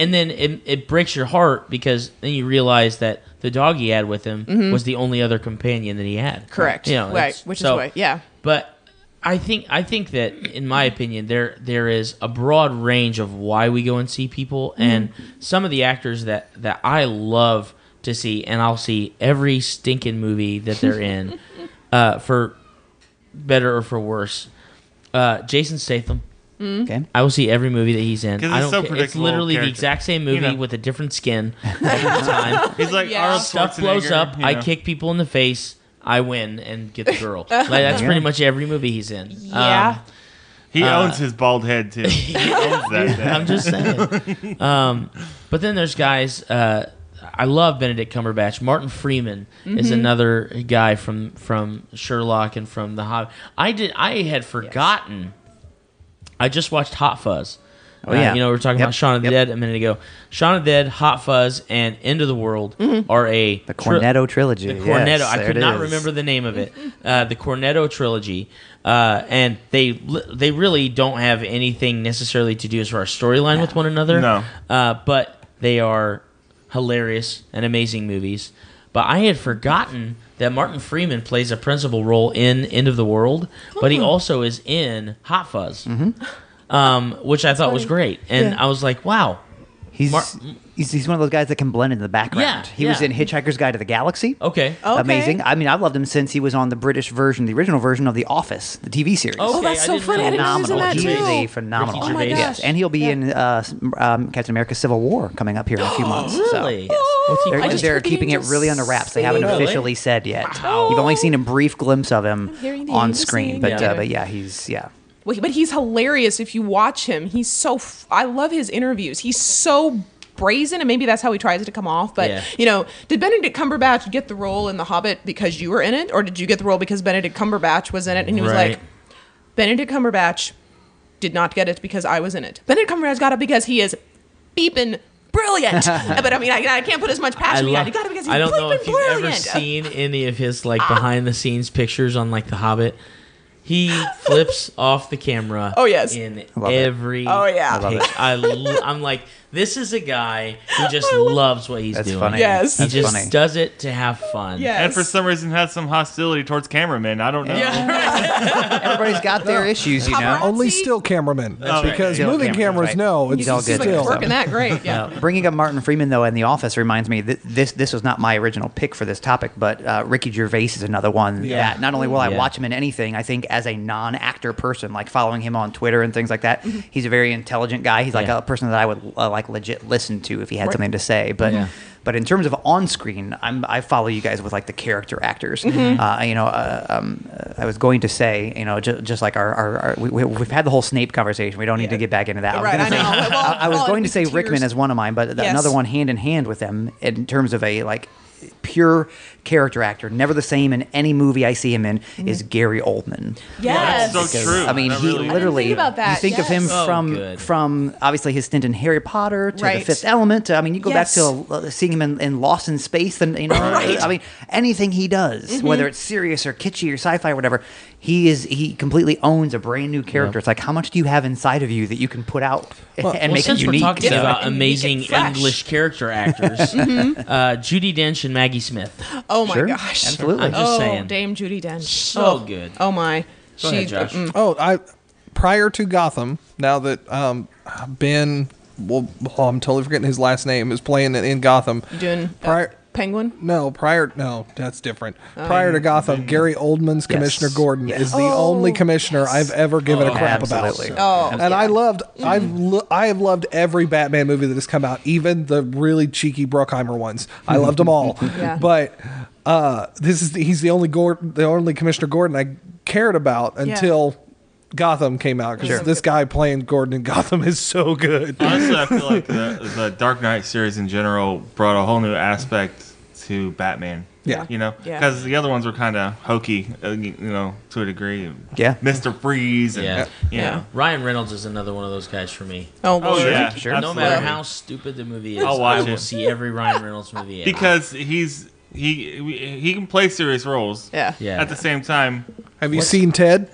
Speaker 2: it breaks your heart because then you realize that the dog he had with him was the only other companion that he had.
Speaker 4: Correct.
Speaker 2: You know,
Speaker 4: right.
Speaker 2: it's-
Speaker 4: Which
Speaker 2: so-
Speaker 4: is why. Yeah.
Speaker 2: But I think that in my opinion there is a broad range of why we go and see people, and some of the actors that I love to see, and I'll see every stinking movie that they're in, for better or for worse. Jason Statham.
Speaker 1: Okay.
Speaker 2: I will see every movie that he's in.
Speaker 3: 'Cause
Speaker 2: I
Speaker 3: it's
Speaker 2: don't
Speaker 3: so
Speaker 2: care. It's
Speaker 3: predictable
Speaker 2: literally the
Speaker 3: character.
Speaker 2: exact same movie
Speaker 3: You know.
Speaker 2: with a different skin every time.
Speaker 3: He's like
Speaker 4: Yeah.
Speaker 3: Arnold
Speaker 2: Stuff blows
Speaker 3: Schwarzenegger,
Speaker 2: up.
Speaker 3: you
Speaker 2: I
Speaker 3: know.
Speaker 2: kick people in the face. I win and get the girl. Like, that's pretty much every movie he's in.
Speaker 4: Yeah.
Speaker 3: He owns his bald head too. He owns that thing.
Speaker 2: I'm just saying. But then there's guys. I love Benedict Cumberbatch. Martin Freeman is another guy from Sherlock and from The Hobbit. I had forgotten. I just watched Hot Fuzz.
Speaker 1: Oh, yeah.
Speaker 2: You know, we were talking
Speaker 1: Yep.
Speaker 2: about Shaun of the
Speaker 1: Yep.
Speaker 2: Dead a minute ago. Shaun of the Dead, Hot Fuzz, and End of the World are
Speaker 1: The Cornetto trilogy.
Speaker 2: the Cornetto.
Speaker 1: Yes,
Speaker 2: I
Speaker 1: there
Speaker 2: could
Speaker 1: it
Speaker 2: not
Speaker 1: is.
Speaker 2: remember the name of it. The Cornetto trilogy, and they really don't have anything necessarily to do as far as storyline with one another.
Speaker 3: No.
Speaker 2: But they are hilarious and amazing movies. But I had forgotten that Martin Freeman plays a principal role in End of the World, but he also is in Hot Fuzz, which I thought was great. And I was like, wow.
Speaker 1: He's he's one of those guys that can blend into the background.
Speaker 2: Yeah,
Speaker 1: He was
Speaker 2: yeah.
Speaker 1: in Hitchhiker's Guide to the Galaxy.
Speaker 2: Okay.
Speaker 4: Okay.
Speaker 1: Amazing. I mean, I've loved him since he was on the British version, the original version of The Office, the TV series.
Speaker 2: Okay,
Speaker 4: Oh, that's
Speaker 2: I
Speaker 4: so
Speaker 2: didn't
Speaker 4: funny.
Speaker 2: know
Speaker 4: I didn't know he was in
Speaker 1: Phenomenal.
Speaker 4: that
Speaker 1: He is
Speaker 4: too.
Speaker 1: a phenomenal.
Speaker 2: Ricky
Speaker 4: Oh my
Speaker 2: Gervais.
Speaker 4: gosh.
Speaker 1: Yes, and he'll be in Captain America: Civil War coming up here in a few months.
Speaker 2: Really?
Speaker 1: So, yes.
Speaker 2: What's he
Speaker 1: They're,
Speaker 4: I just
Speaker 1: they're
Speaker 4: heard the
Speaker 1: keeping it
Speaker 4: angels
Speaker 1: really under wraps. They haven't
Speaker 2: singing. Really?
Speaker 1: officially said yet. You've only seen a brief glimpse of him
Speaker 4: hearing the
Speaker 1: on
Speaker 4: angels
Speaker 1: screen,
Speaker 4: sing.
Speaker 1: but
Speaker 2: Yeah.
Speaker 1: but yeah, he's
Speaker 4: Well, but he's hilarious if you watch him. He's so. I love his interviews. He's so brazen, and maybe that's how he tries to come off. But
Speaker 2: Yeah.
Speaker 4: did Benedict Cumberbatch get the role in The Hobbit because you were in it, or did you get the role because Benedict Cumberbatch was in it? And he was
Speaker 2: Right.
Speaker 4: like, Benedict Cumberbatch did not get it because I was in it. Benedict Cumberbatch got it because he is beeping brilliant. But I mean, I can't put as much passion behind it. He got it because he's
Speaker 2: I don't know
Speaker 4: bleeping
Speaker 2: if you've ever
Speaker 4: brilliant.
Speaker 2: seen any of his like behind the scenes pictures on like The Hobbit. He flips off the camera.
Speaker 4: Oh, yes.
Speaker 2: In
Speaker 1: love it.
Speaker 2: every.
Speaker 4: Oh, yeah.
Speaker 1: I love it.
Speaker 2: I'm like, this is a guy who just loves what he's
Speaker 1: That's
Speaker 2: doing.
Speaker 1: funny.
Speaker 4: Yes.
Speaker 2: He
Speaker 1: That's
Speaker 2: just
Speaker 1: funny.
Speaker 2: does it to have fun.
Speaker 4: Yes.
Speaker 3: And for some reason has some hostility towards cameramen. I don't know.
Speaker 1: Everybody's got their issues, you know.
Speaker 4: Paparazzi.
Speaker 5: Only still cameramen.
Speaker 3: Okay.
Speaker 5: Because
Speaker 1: Still
Speaker 5: moving
Speaker 1: cameras,
Speaker 5: cameras,
Speaker 1: right.
Speaker 5: no. It's
Speaker 1: He's all good
Speaker 4: He's
Speaker 1: there,
Speaker 5: still.
Speaker 1: so.
Speaker 4: working that great. Yeah.
Speaker 1: Bringing up Martin Freeman though in The Office reminds me that this was not my original pick for this topic, but Ricky Gervais is another one
Speaker 2: Yeah.
Speaker 1: that not only will I
Speaker 2: Yeah.
Speaker 1: watch him in anything, I think as a non-actor person, like following him on Twitter and things like that, he's a very intelligent guy. He's like
Speaker 2: Yeah.
Speaker 1: a person that I would like legit listen to if he had
Speaker 4: Right.
Speaker 1: something to say. But
Speaker 2: Yeah.
Speaker 1: but in terms of on screen, I follow you guys with like the character actors. I was going to say, just like we've had the whole Snape conversation. We don't need to get back into that.
Speaker 4: Right,
Speaker 1: I was gonna
Speaker 4: I know.
Speaker 1: say-
Speaker 4: Well,
Speaker 1: I was
Speaker 4: well,
Speaker 1: going to say
Speaker 4: tears.
Speaker 1: Rickman as one of mine, but
Speaker 4: Yes.
Speaker 1: another one hand in hand with them in terms of a like pure character actor, never the same in any movie I see him in, is Gary Oldman.
Speaker 4: Yes.
Speaker 3: That's so true.
Speaker 1: I mean,
Speaker 3: That
Speaker 1: he
Speaker 3: really is.
Speaker 1: literally.
Speaker 4: I didn't think about that,
Speaker 1: You think of him
Speaker 4: yes.
Speaker 2: So
Speaker 1: from
Speaker 2: good.
Speaker 1: from obviously his stint in Harry Potter to
Speaker 4: Right.
Speaker 1: The Fifth Element. I mean, you go
Speaker 4: Yes.
Speaker 1: back to seeing him in Lost in Space, and
Speaker 4: Right.
Speaker 1: I mean, anything he does, whether it's serious or kitschy or sci-fi or whatever, he completely owns a brand new character. It's like, how much do you have inside of you that you can put out and
Speaker 2: Well,
Speaker 1: make it
Speaker 2: since
Speaker 1: unique?
Speaker 2: we're talking
Speaker 1: So-
Speaker 2: about
Speaker 4: And
Speaker 2: amazing
Speaker 4: make it fresh.
Speaker 2: English character actors, Judi Dench and Maggie Smith.
Speaker 4: Oh my
Speaker 1: Sure.
Speaker 4: gosh.
Speaker 1: Absolutely.
Speaker 2: I'm just saying.
Speaker 4: Dame Judi Dench.
Speaker 2: So good.
Speaker 4: Oh my.
Speaker 2: Go ahead, Josh.
Speaker 5: Oh, prior to Gotham, now that Ben, I'm totally forgetting his last name, is playing in Gotham.
Speaker 4: You doing
Speaker 5: Prior,
Speaker 4: Penguin?
Speaker 5: no, that's different. Prior to Gotham, Gary Oldman's Commissioner Gordon
Speaker 1: Yes.
Speaker 5: is the only commissioner I've ever given a crap
Speaker 1: Absolutely.
Speaker 5: about.
Speaker 4: Oh.
Speaker 5: And I have loved every Batman movie that has come out, even the really cheeky Bruckheimer ones. I loved them all.
Speaker 4: Yeah.
Speaker 5: But he's the only Commissioner Gordon I cared about until Gotham came out, because this guy playing Gordon in Gotham is so good.
Speaker 3: Honestly, I feel like the Dark Knight series in general brought a whole new aspect to Batman.
Speaker 5: Yeah.
Speaker 4: Yeah.
Speaker 3: Because the other ones were kind of hokey, to a degree.
Speaker 1: Yeah.
Speaker 3: Mr. Freeze. And,
Speaker 2: Yeah.
Speaker 4: Yeah.
Speaker 2: Ryan Reynolds is another one of those guys for me.
Speaker 4: Oh,
Speaker 3: Oh,
Speaker 4: Lord.
Speaker 3: yeah.
Speaker 1: Sure.
Speaker 2: No
Speaker 3: Absolutely.
Speaker 2: matter how stupid the movie is,
Speaker 3: I'll watch
Speaker 2: I will
Speaker 3: it.
Speaker 2: see every Ryan Reynolds movie. ever.
Speaker 3: Because he can play serious roles.
Speaker 4: Yeah.
Speaker 2: Yeah.
Speaker 3: At the same time,
Speaker 5: Have you seen Ted?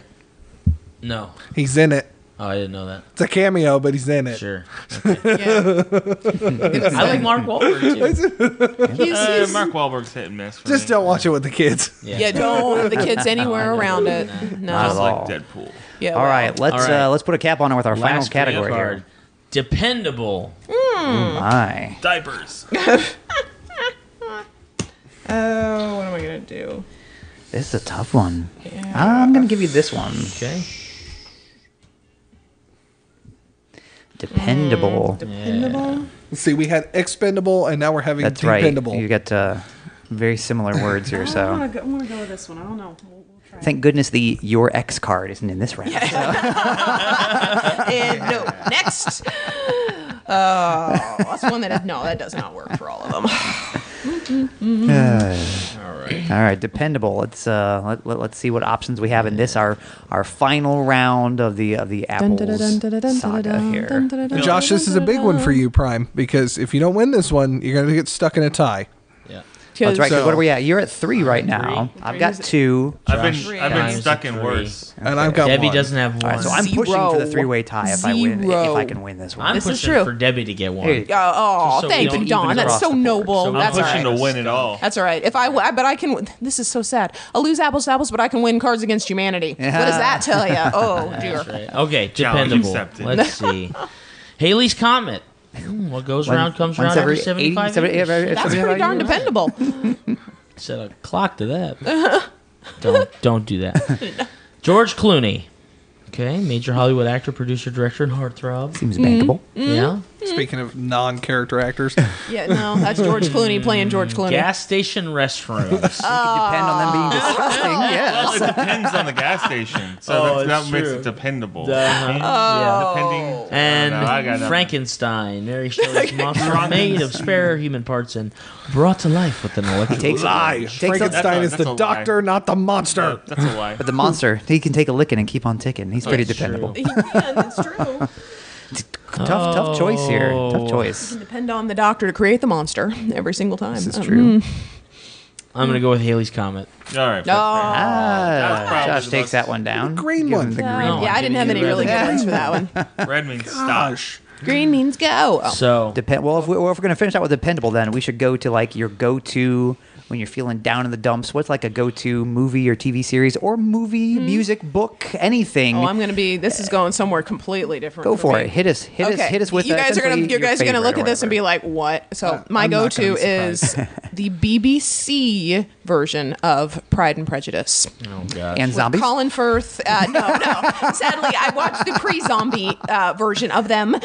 Speaker 2: No.
Speaker 5: He's in it.
Speaker 2: Oh, I didn't know that.
Speaker 5: It's a cameo, but he's in it.
Speaker 2: Sure.
Speaker 4: Yeah.
Speaker 2: I like Mark Wahlberg too.
Speaker 4: He's-
Speaker 3: Mark Wahlberg's hit and miss. For
Speaker 5: Just
Speaker 3: me.
Speaker 5: don't watch it with the kids.
Speaker 4: yeah, don't have the kids anywhere around it. No.
Speaker 1: Not
Speaker 3: Just
Speaker 1: at
Speaker 3: like
Speaker 1: all.
Speaker 3: Deadpool.
Speaker 4: Yeah.
Speaker 1: All right, let's
Speaker 2: All right.
Speaker 1: let's put a cap on it with our final
Speaker 2: Last
Speaker 1: category
Speaker 2: card.
Speaker 1: here.
Speaker 2: Dependable.
Speaker 1: My.
Speaker 3: Diapers.
Speaker 4: Oh, what am I gonna do?
Speaker 1: This is a tough one. I'm going to give you this one.
Speaker 2: Okay.
Speaker 1: Dependable.
Speaker 4: Dependable.
Speaker 5: See, we had expendable, and now we're having
Speaker 1: That's right.
Speaker 5: dependable.
Speaker 1: You got very similar words here.
Speaker 6: I'm
Speaker 1: So
Speaker 6: gonna go with this one. I don't know. We'll try.
Speaker 1: thank goodness the your ex card isn't in this round. So.
Speaker 4: And no, next. That's one that does not work for all of them.
Speaker 1: All right, dependable. Let's see what options we have in this our final round of the apples saga here.
Speaker 5: Josh, this is a big one for you, Prime, because if you don't win this one, you're going to get stuck in a tie.
Speaker 2: Yeah.
Speaker 1: That's right. 'Cause
Speaker 5: So-
Speaker 1: what are we at? You're at 3 right now. I've got 2.
Speaker 3: I've been
Speaker 2: Josh
Speaker 3: stuck
Speaker 2: Dimes
Speaker 3: in
Speaker 2: at
Speaker 3: worse.
Speaker 5: And I've got
Speaker 2: Debbie
Speaker 5: one.
Speaker 2: doesn't have
Speaker 1: All
Speaker 2: one.
Speaker 1: right, so I'm pushing for the
Speaker 4: Zero.
Speaker 1: 3-way tie if I win. If
Speaker 4: Zero.
Speaker 1: I can win this one.
Speaker 2: I'm
Speaker 4: This is
Speaker 2: pushing
Speaker 4: true.
Speaker 2: for Debbie to get one.
Speaker 1: Here you go.
Speaker 4: Oh,
Speaker 2: So we
Speaker 4: thank
Speaker 2: don't
Speaker 4: you,
Speaker 2: even
Speaker 4: Don. That's
Speaker 1: across
Speaker 4: so
Speaker 1: the board.
Speaker 4: noble.
Speaker 2: So
Speaker 3: I'm
Speaker 4: That's all
Speaker 3: pushing
Speaker 4: right.
Speaker 3: to win it all.
Speaker 4: That's all right. But I can. This is so sad. I'll lose apples to apples, but I can win Cards Against Humanity. What does that tell you? Oh dear.
Speaker 2: That's right. Okay,
Speaker 3: Challenge
Speaker 2: dependable.
Speaker 3: accepted.
Speaker 2: Let's see. Haley's Comet. What goes around comes around every 75 years.
Speaker 4: That's pretty darn dependable.
Speaker 2: Set a clock to that. Don't do that. George Clooney. Okay, major Hollywood actor, producer, director, and heartthrob.
Speaker 1: Seems bankable.
Speaker 2: Yeah.
Speaker 5: Speaking of non-character actors,
Speaker 4: Yeah, no, that's George Clooney playing George Clooney.
Speaker 2: Gas station restrooms.
Speaker 1: Depend on them being disgusting.
Speaker 3: Well,
Speaker 1: Yes.
Speaker 3: it depends on the gas station, so that makes it dependable.
Speaker 2: Yeah.
Speaker 3: Depending.
Speaker 2: And
Speaker 3: I got nothing.
Speaker 2: Frankenstein, Mary Shelley's monster made of spare human parts and brought to life with an electric
Speaker 5: lie. Frankenstein is
Speaker 3: that's
Speaker 5: the
Speaker 3: a
Speaker 5: doctor, not the monster.
Speaker 3: That's a lie.
Speaker 1: But the monster, he can take a licking and keep on ticking. He's pretty
Speaker 2: That's
Speaker 1: dependable.
Speaker 2: true.
Speaker 4: He can, it's true.
Speaker 1: Tough choice here. Tough choice.
Speaker 4: Depend on the doctor to create the monster every single time.
Speaker 1: This is true.
Speaker 2: I'm going to go with Haley's Comet.
Speaker 3: All right.
Speaker 4: No.
Speaker 3: That's probably
Speaker 1: Josh
Speaker 3: the
Speaker 1: takes
Speaker 3: most-
Speaker 1: that one down.
Speaker 5: Green
Speaker 1: Give
Speaker 5: one.
Speaker 1: him the green.
Speaker 2: No,
Speaker 4: Yeah, I didn't have any really good ones for that one.
Speaker 3: Red means stop.
Speaker 5: Gosh.
Speaker 4: Green means go. Oh.
Speaker 2: So,
Speaker 1: Well, if we're going to finish out with dependable, then we should go to like your go-to when you're feeling down in the dumps. What's like a go-to movie or TV series or movie, music, book, anything?
Speaker 4: Oh, I'm gonna be. This is going somewhere completely different.
Speaker 1: Go for
Speaker 4: me.
Speaker 1: it. Hit us with.
Speaker 4: You guys are gonna. You guys are gonna look at this and be
Speaker 1: like,
Speaker 4: like, "What?" So my
Speaker 5: I'm not
Speaker 4: go-to
Speaker 5: gonna be
Speaker 4: is the BBC version of Pride and Prejudice.
Speaker 2: oh god.
Speaker 1: and zombies.
Speaker 4: Colin Firth. No. Sadly, I watched the pre-zombie version of them.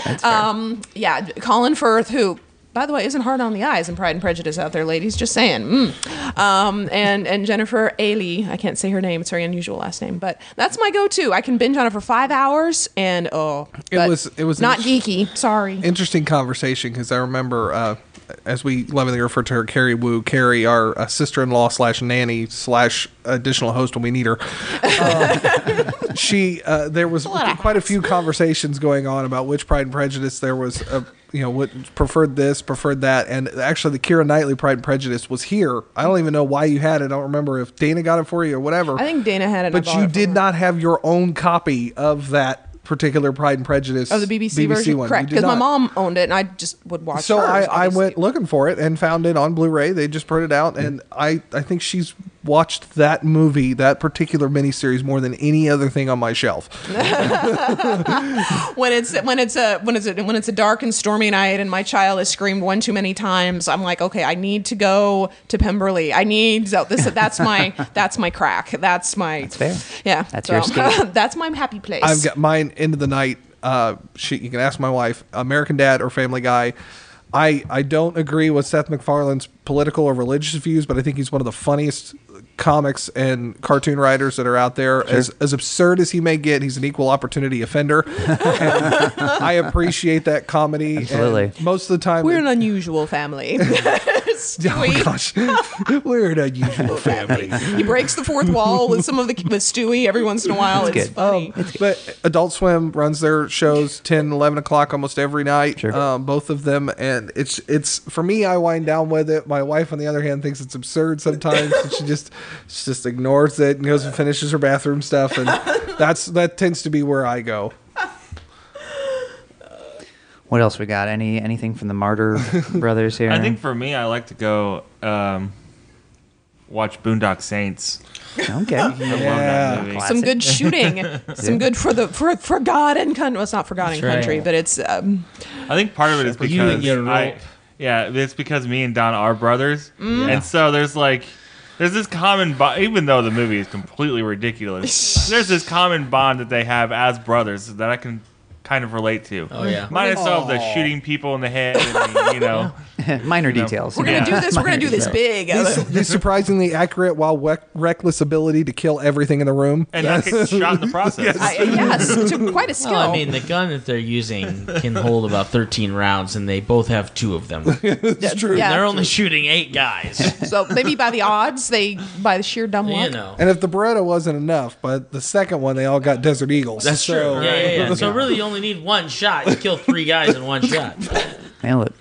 Speaker 4: Yeah, Colin Firth, who, by the way, isn't hard on the eyes in Pride and Prejudice out there, ladies. Just saying. And Jennifer Ailey. I can't say her name. It's a very unusual last name, but that's my go-to. I can binge on it for 5 hours, and
Speaker 5: It was
Speaker 4: not geeky. Sorry.
Speaker 5: Interesting conversation because I remember, as we lovingly refer to her, Carrie Wu, Carrie, our sister-in-law / nanny / additional host when we need her. There was quite a few conversations going on about which Pride and Prejudice there was. What preferred this, preferred that, and actually the Keira Knightley Pride and Prejudice was here. I don't even know why you had it. I don't remember if Dana got it for you or whatever.
Speaker 4: I think Dana had it.
Speaker 5: But you did not have your own copy of that particular Pride and Prejudice.
Speaker 4: Oh, the BBC version,
Speaker 5: one.
Speaker 4: correct?
Speaker 5: You did
Speaker 4: Because my
Speaker 5: not.
Speaker 4: mom owned it, and I just would watch.
Speaker 5: So
Speaker 4: hers,
Speaker 5: I
Speaker 4: obviously.
Speaker 5: went looking for it and found it on Blu-ray. They just put it out, and I think she's watched that movie, that particular miniseries, more than any other thing on my shelf.
Speaker 4: when it's a dark and stormy night, and my child has screamed one too many times, I'm like, okay, I need to go to Pemberley. That's my crack. That's
Speaker 1: fair.
Speaker 4: Yeah,
Speaker 1: That's your escape.
Speaker 4: That's my happy place.
Speaker 5: I've got mine. End of the night. You can ask my wife. American Dad or Family Guy. I don't agree with Seth MacFarlane's political or religious views, but I think he's one of the funniest comics and cartoon writers that are out there. Sure. As absurd as he may get, he's an equal opportunity offender. And I appreciate that comedy.
Speaker 1: Absolutely.
Speaker 5: And most of the time,
Speaker 4: We're an unusual family. Stewie.
Speaker 5: Oh gosh, we're an unusual family.
Speaker 4: He breaks the fourth wall with with Stewie every once in a while. It's
Speaker 1: good.
Speaker 4: funny.
Speaker 5: But Adult Swim runs their shows 10, 11 o'clock almost every night.
Speaker 1: Sure.
Speaker 5: Both of them, and it's for me. I wind down with it. My wife, on the other hand, thinks it's absurd sometimes. And she just ignores it and goes and finishes her bathroom stuff, and that tends to be where I go.
Speaker 1: What else we got? Anything from the Martyr brothers here?
Speaker 3: I think for me, I like to go watch Boondock Saints.
Speaker 1: Okay.
Speaker 3: I love that movie.
Speaker 4: Some good shooting. Some good for forgotten country. Well, it's not forgotten
Speaker 2: That's right.
Speaker 4: country, but it's.
Speaker 3: I think part of it is
Speaker 2: for you and
Speaker 3: because
Speaker 2: your rope.
Speaker 3: it's because me and Don are brothers, and so there's this common bond. Even though the movie is completely ridiculous, there's this common bond that they have as brothers that I can kind of relate to.
Speaker 2: Oh yeah.
Speaker 3: Minus all of the shooting people in the head, and,
Speaker 1: Minor details.
Speaker 4: We're gonna do this. We're gonna do this big.
Speaker 5: The surprisingly accurate while reckless ability to kill everything in the room.
Speaker 3: and not get shot in the process.
Speaker 4: Yes, to quite a skill.
Speaker 2: Well, I mean, the gun that they're using can hold about 13 rounds, and they both have 2 of them.
Speaker 5: It's true.
Speaker 4: Yeah.
Speaker 2: They're only shooting 8 guys.
Speaker 4: So maybe by the odds, by the sheer dumb luck.
Speaker 2: You know.
Speaker 5: And if the Beretta wasn't enough, but the second one, they all got Desert Eagles.
Speaker 2: That's
Speaker 5: So-
Speaker 2: true. Yeah. So really, you only need 1 shot. You kill 3 guys in 1 shot.
Speaker 1: Nail it.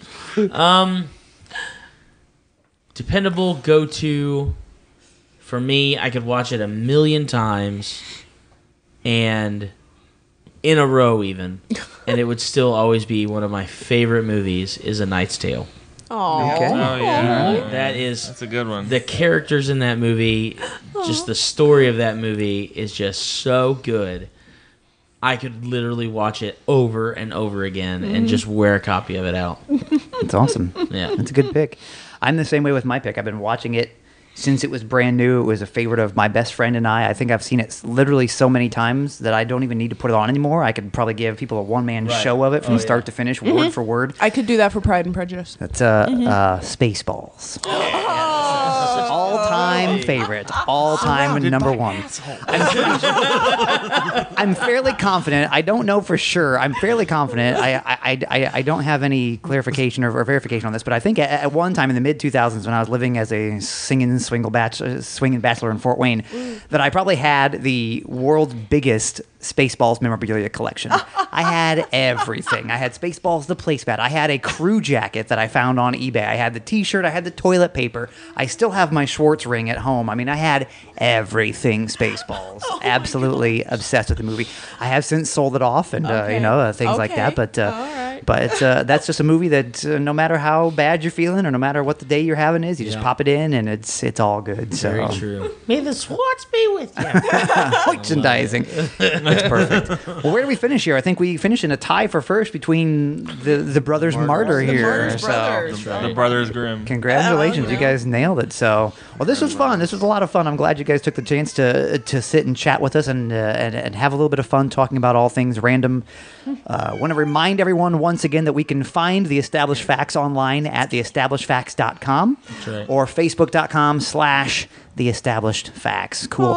Speaker 2: Dependable go-to. For me, I could watch it 1,000,000 times, and in a row even, and it would still always be one of my favorite movies. Is A Knight's Tale.
Speaker 4: Aw.
Speaker 1: Okay.
Speaker 3: Oh yeah,
Speaker 2: That is
Speaker 3: that's a good one.
Speaker 2: the characters in that movie. Just the story of that movie is just so good. I could literally watch it over and over again and just wear a copy of it out.
Speaker 1: It's awesome.
Speaker 2: Yeah.
Speaker 1: It's a good pick. I'm the same way with my pick. I've been watching it since it was brand new. It was a favorite of my best friend and I. I think I've seen it literally so many times that I don't even need to put it on anymore. I could probably give people a one-man show of it from start to finish, word for word.
Speaker 4: I could do that for Pride and Prejudice.
Speaker 1: That's Spaceballs. All-time favorite. All-time number one. I'm fairly confident. I don't know for sure. I'm fairly confident. I don't have any clarification or verification on this, but I think at one time in the mid-2000s when I was living as a swinging bachelor in Fort Wayne, that I probably had the world's biggest Spaceballs memorabilia collection. I had everything. I had Spaceballs the placemat. I had a crew jacket that I found on eBay. I had the t-shirt. I had the toilet paper. I still have my Schwartz ring at home. I mean, I had everything Spaceballs. Absolutely obsessed with the movie. I have since sold it off and things like that, but that's just a movie that no matter how bad you're feeling or no matter what the day you're having is, you just pop it in and it's all good. So.
Speaker 2: Very true. May the Schwartz be with you.
Speaker 1: Merchandising. That's perfect. Well, where do we finish here? I think we finish in a tie for first between the brothers Martyr here.
Speaker 3: The Brothers Grimm.
Speaker 1: Congratulations, you guys nailed it. So, well, this was fun. This was a lot of fun. I'm glad you guys took the chance to sit and chat with us and have a little bit of fun talking about all things random. Want to remind everyone once again that we can find the Established Facts online at theestablishedfacts.com or facebook.com/theestablishedfacts. Cool.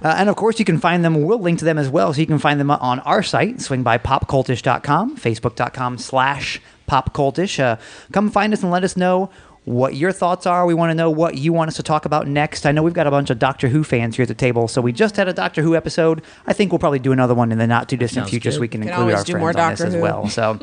Speaker 1: And of course, you can find them. We'll link to them as well, so you can find them on our site. Swing by popcultish.com, facebook.com/popcultish. Come find us and let us know what your thoughts are. We want to know what you want us to talk about next. I know we've got a bunch of Doctor Who fans here at the table, so we just had a Doctor Who episode. I think we'll probably do another one in the not too distant future, so we can include our friends on this as well. So,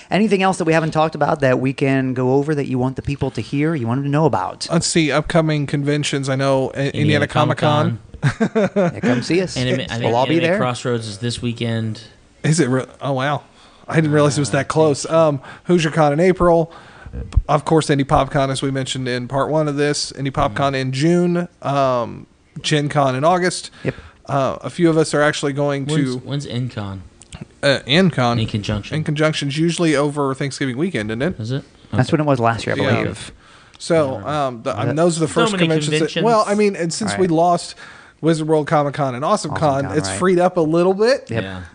Speaker 1: anything else that we haven't talked about that we can go over that you want the people to hear, you want them to know about?
Speaker 5: Let's see, upcoming conventions. I know Indiana Comic-Con.
Speaker 1: Yeah, come see us.
Speaker 2: I think
Speaker 1: we'll all be there.
Speaker 2: Crossroads is this weekend.
Speaker 5: Is it? Oh, wow. I didn't realize it was that close. Hoosier Con in April. Of course, Indie PopCon, as we mentioned in part one of this. Indie PopCon in June. Gen Con in August.
Speaker 1: Yep.
Speaker 5: A few of us are actually going to...
Speaker 2: When's InCon?
Speaker 5: InCon.
Speaker 2: In conjunction.
Speaker 5: In conjunction is usually over Thanksgiving weekend, isn't it?
Speaker 2: Is it? Okay.
Speaker 1: That's when it was last year, I believe.
Speaker 5: So, those are the first conventions. Well, I mean, and since we lost Wizard World Comic Con and Awesome Con, it's freed up a little bit.
Speaker 1: Yep.
Speaker 2: Yeah.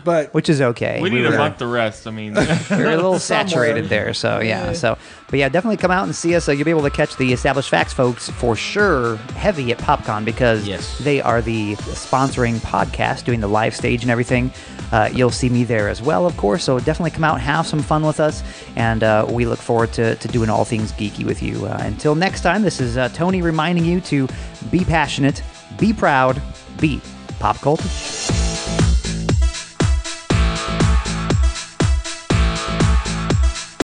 Speaker 5: But
Speaker 1: which is okay.
Speaker 3: We need to bump the rest. I mean,
Speaker 1: we're a little saturated there. So, yeah. But definitely come out and see us. You'll be able to catch the Established Facts folks for sure heavy at PopCon because they are the sponsoring podcast doing the live stage and everything. You'll see me there as well, of course. So definitely come out and have some fun with us. And we look forward to doing all things geeky with you. Until next time, this is Tony reminding you to be passionate, be proud, be pop culture.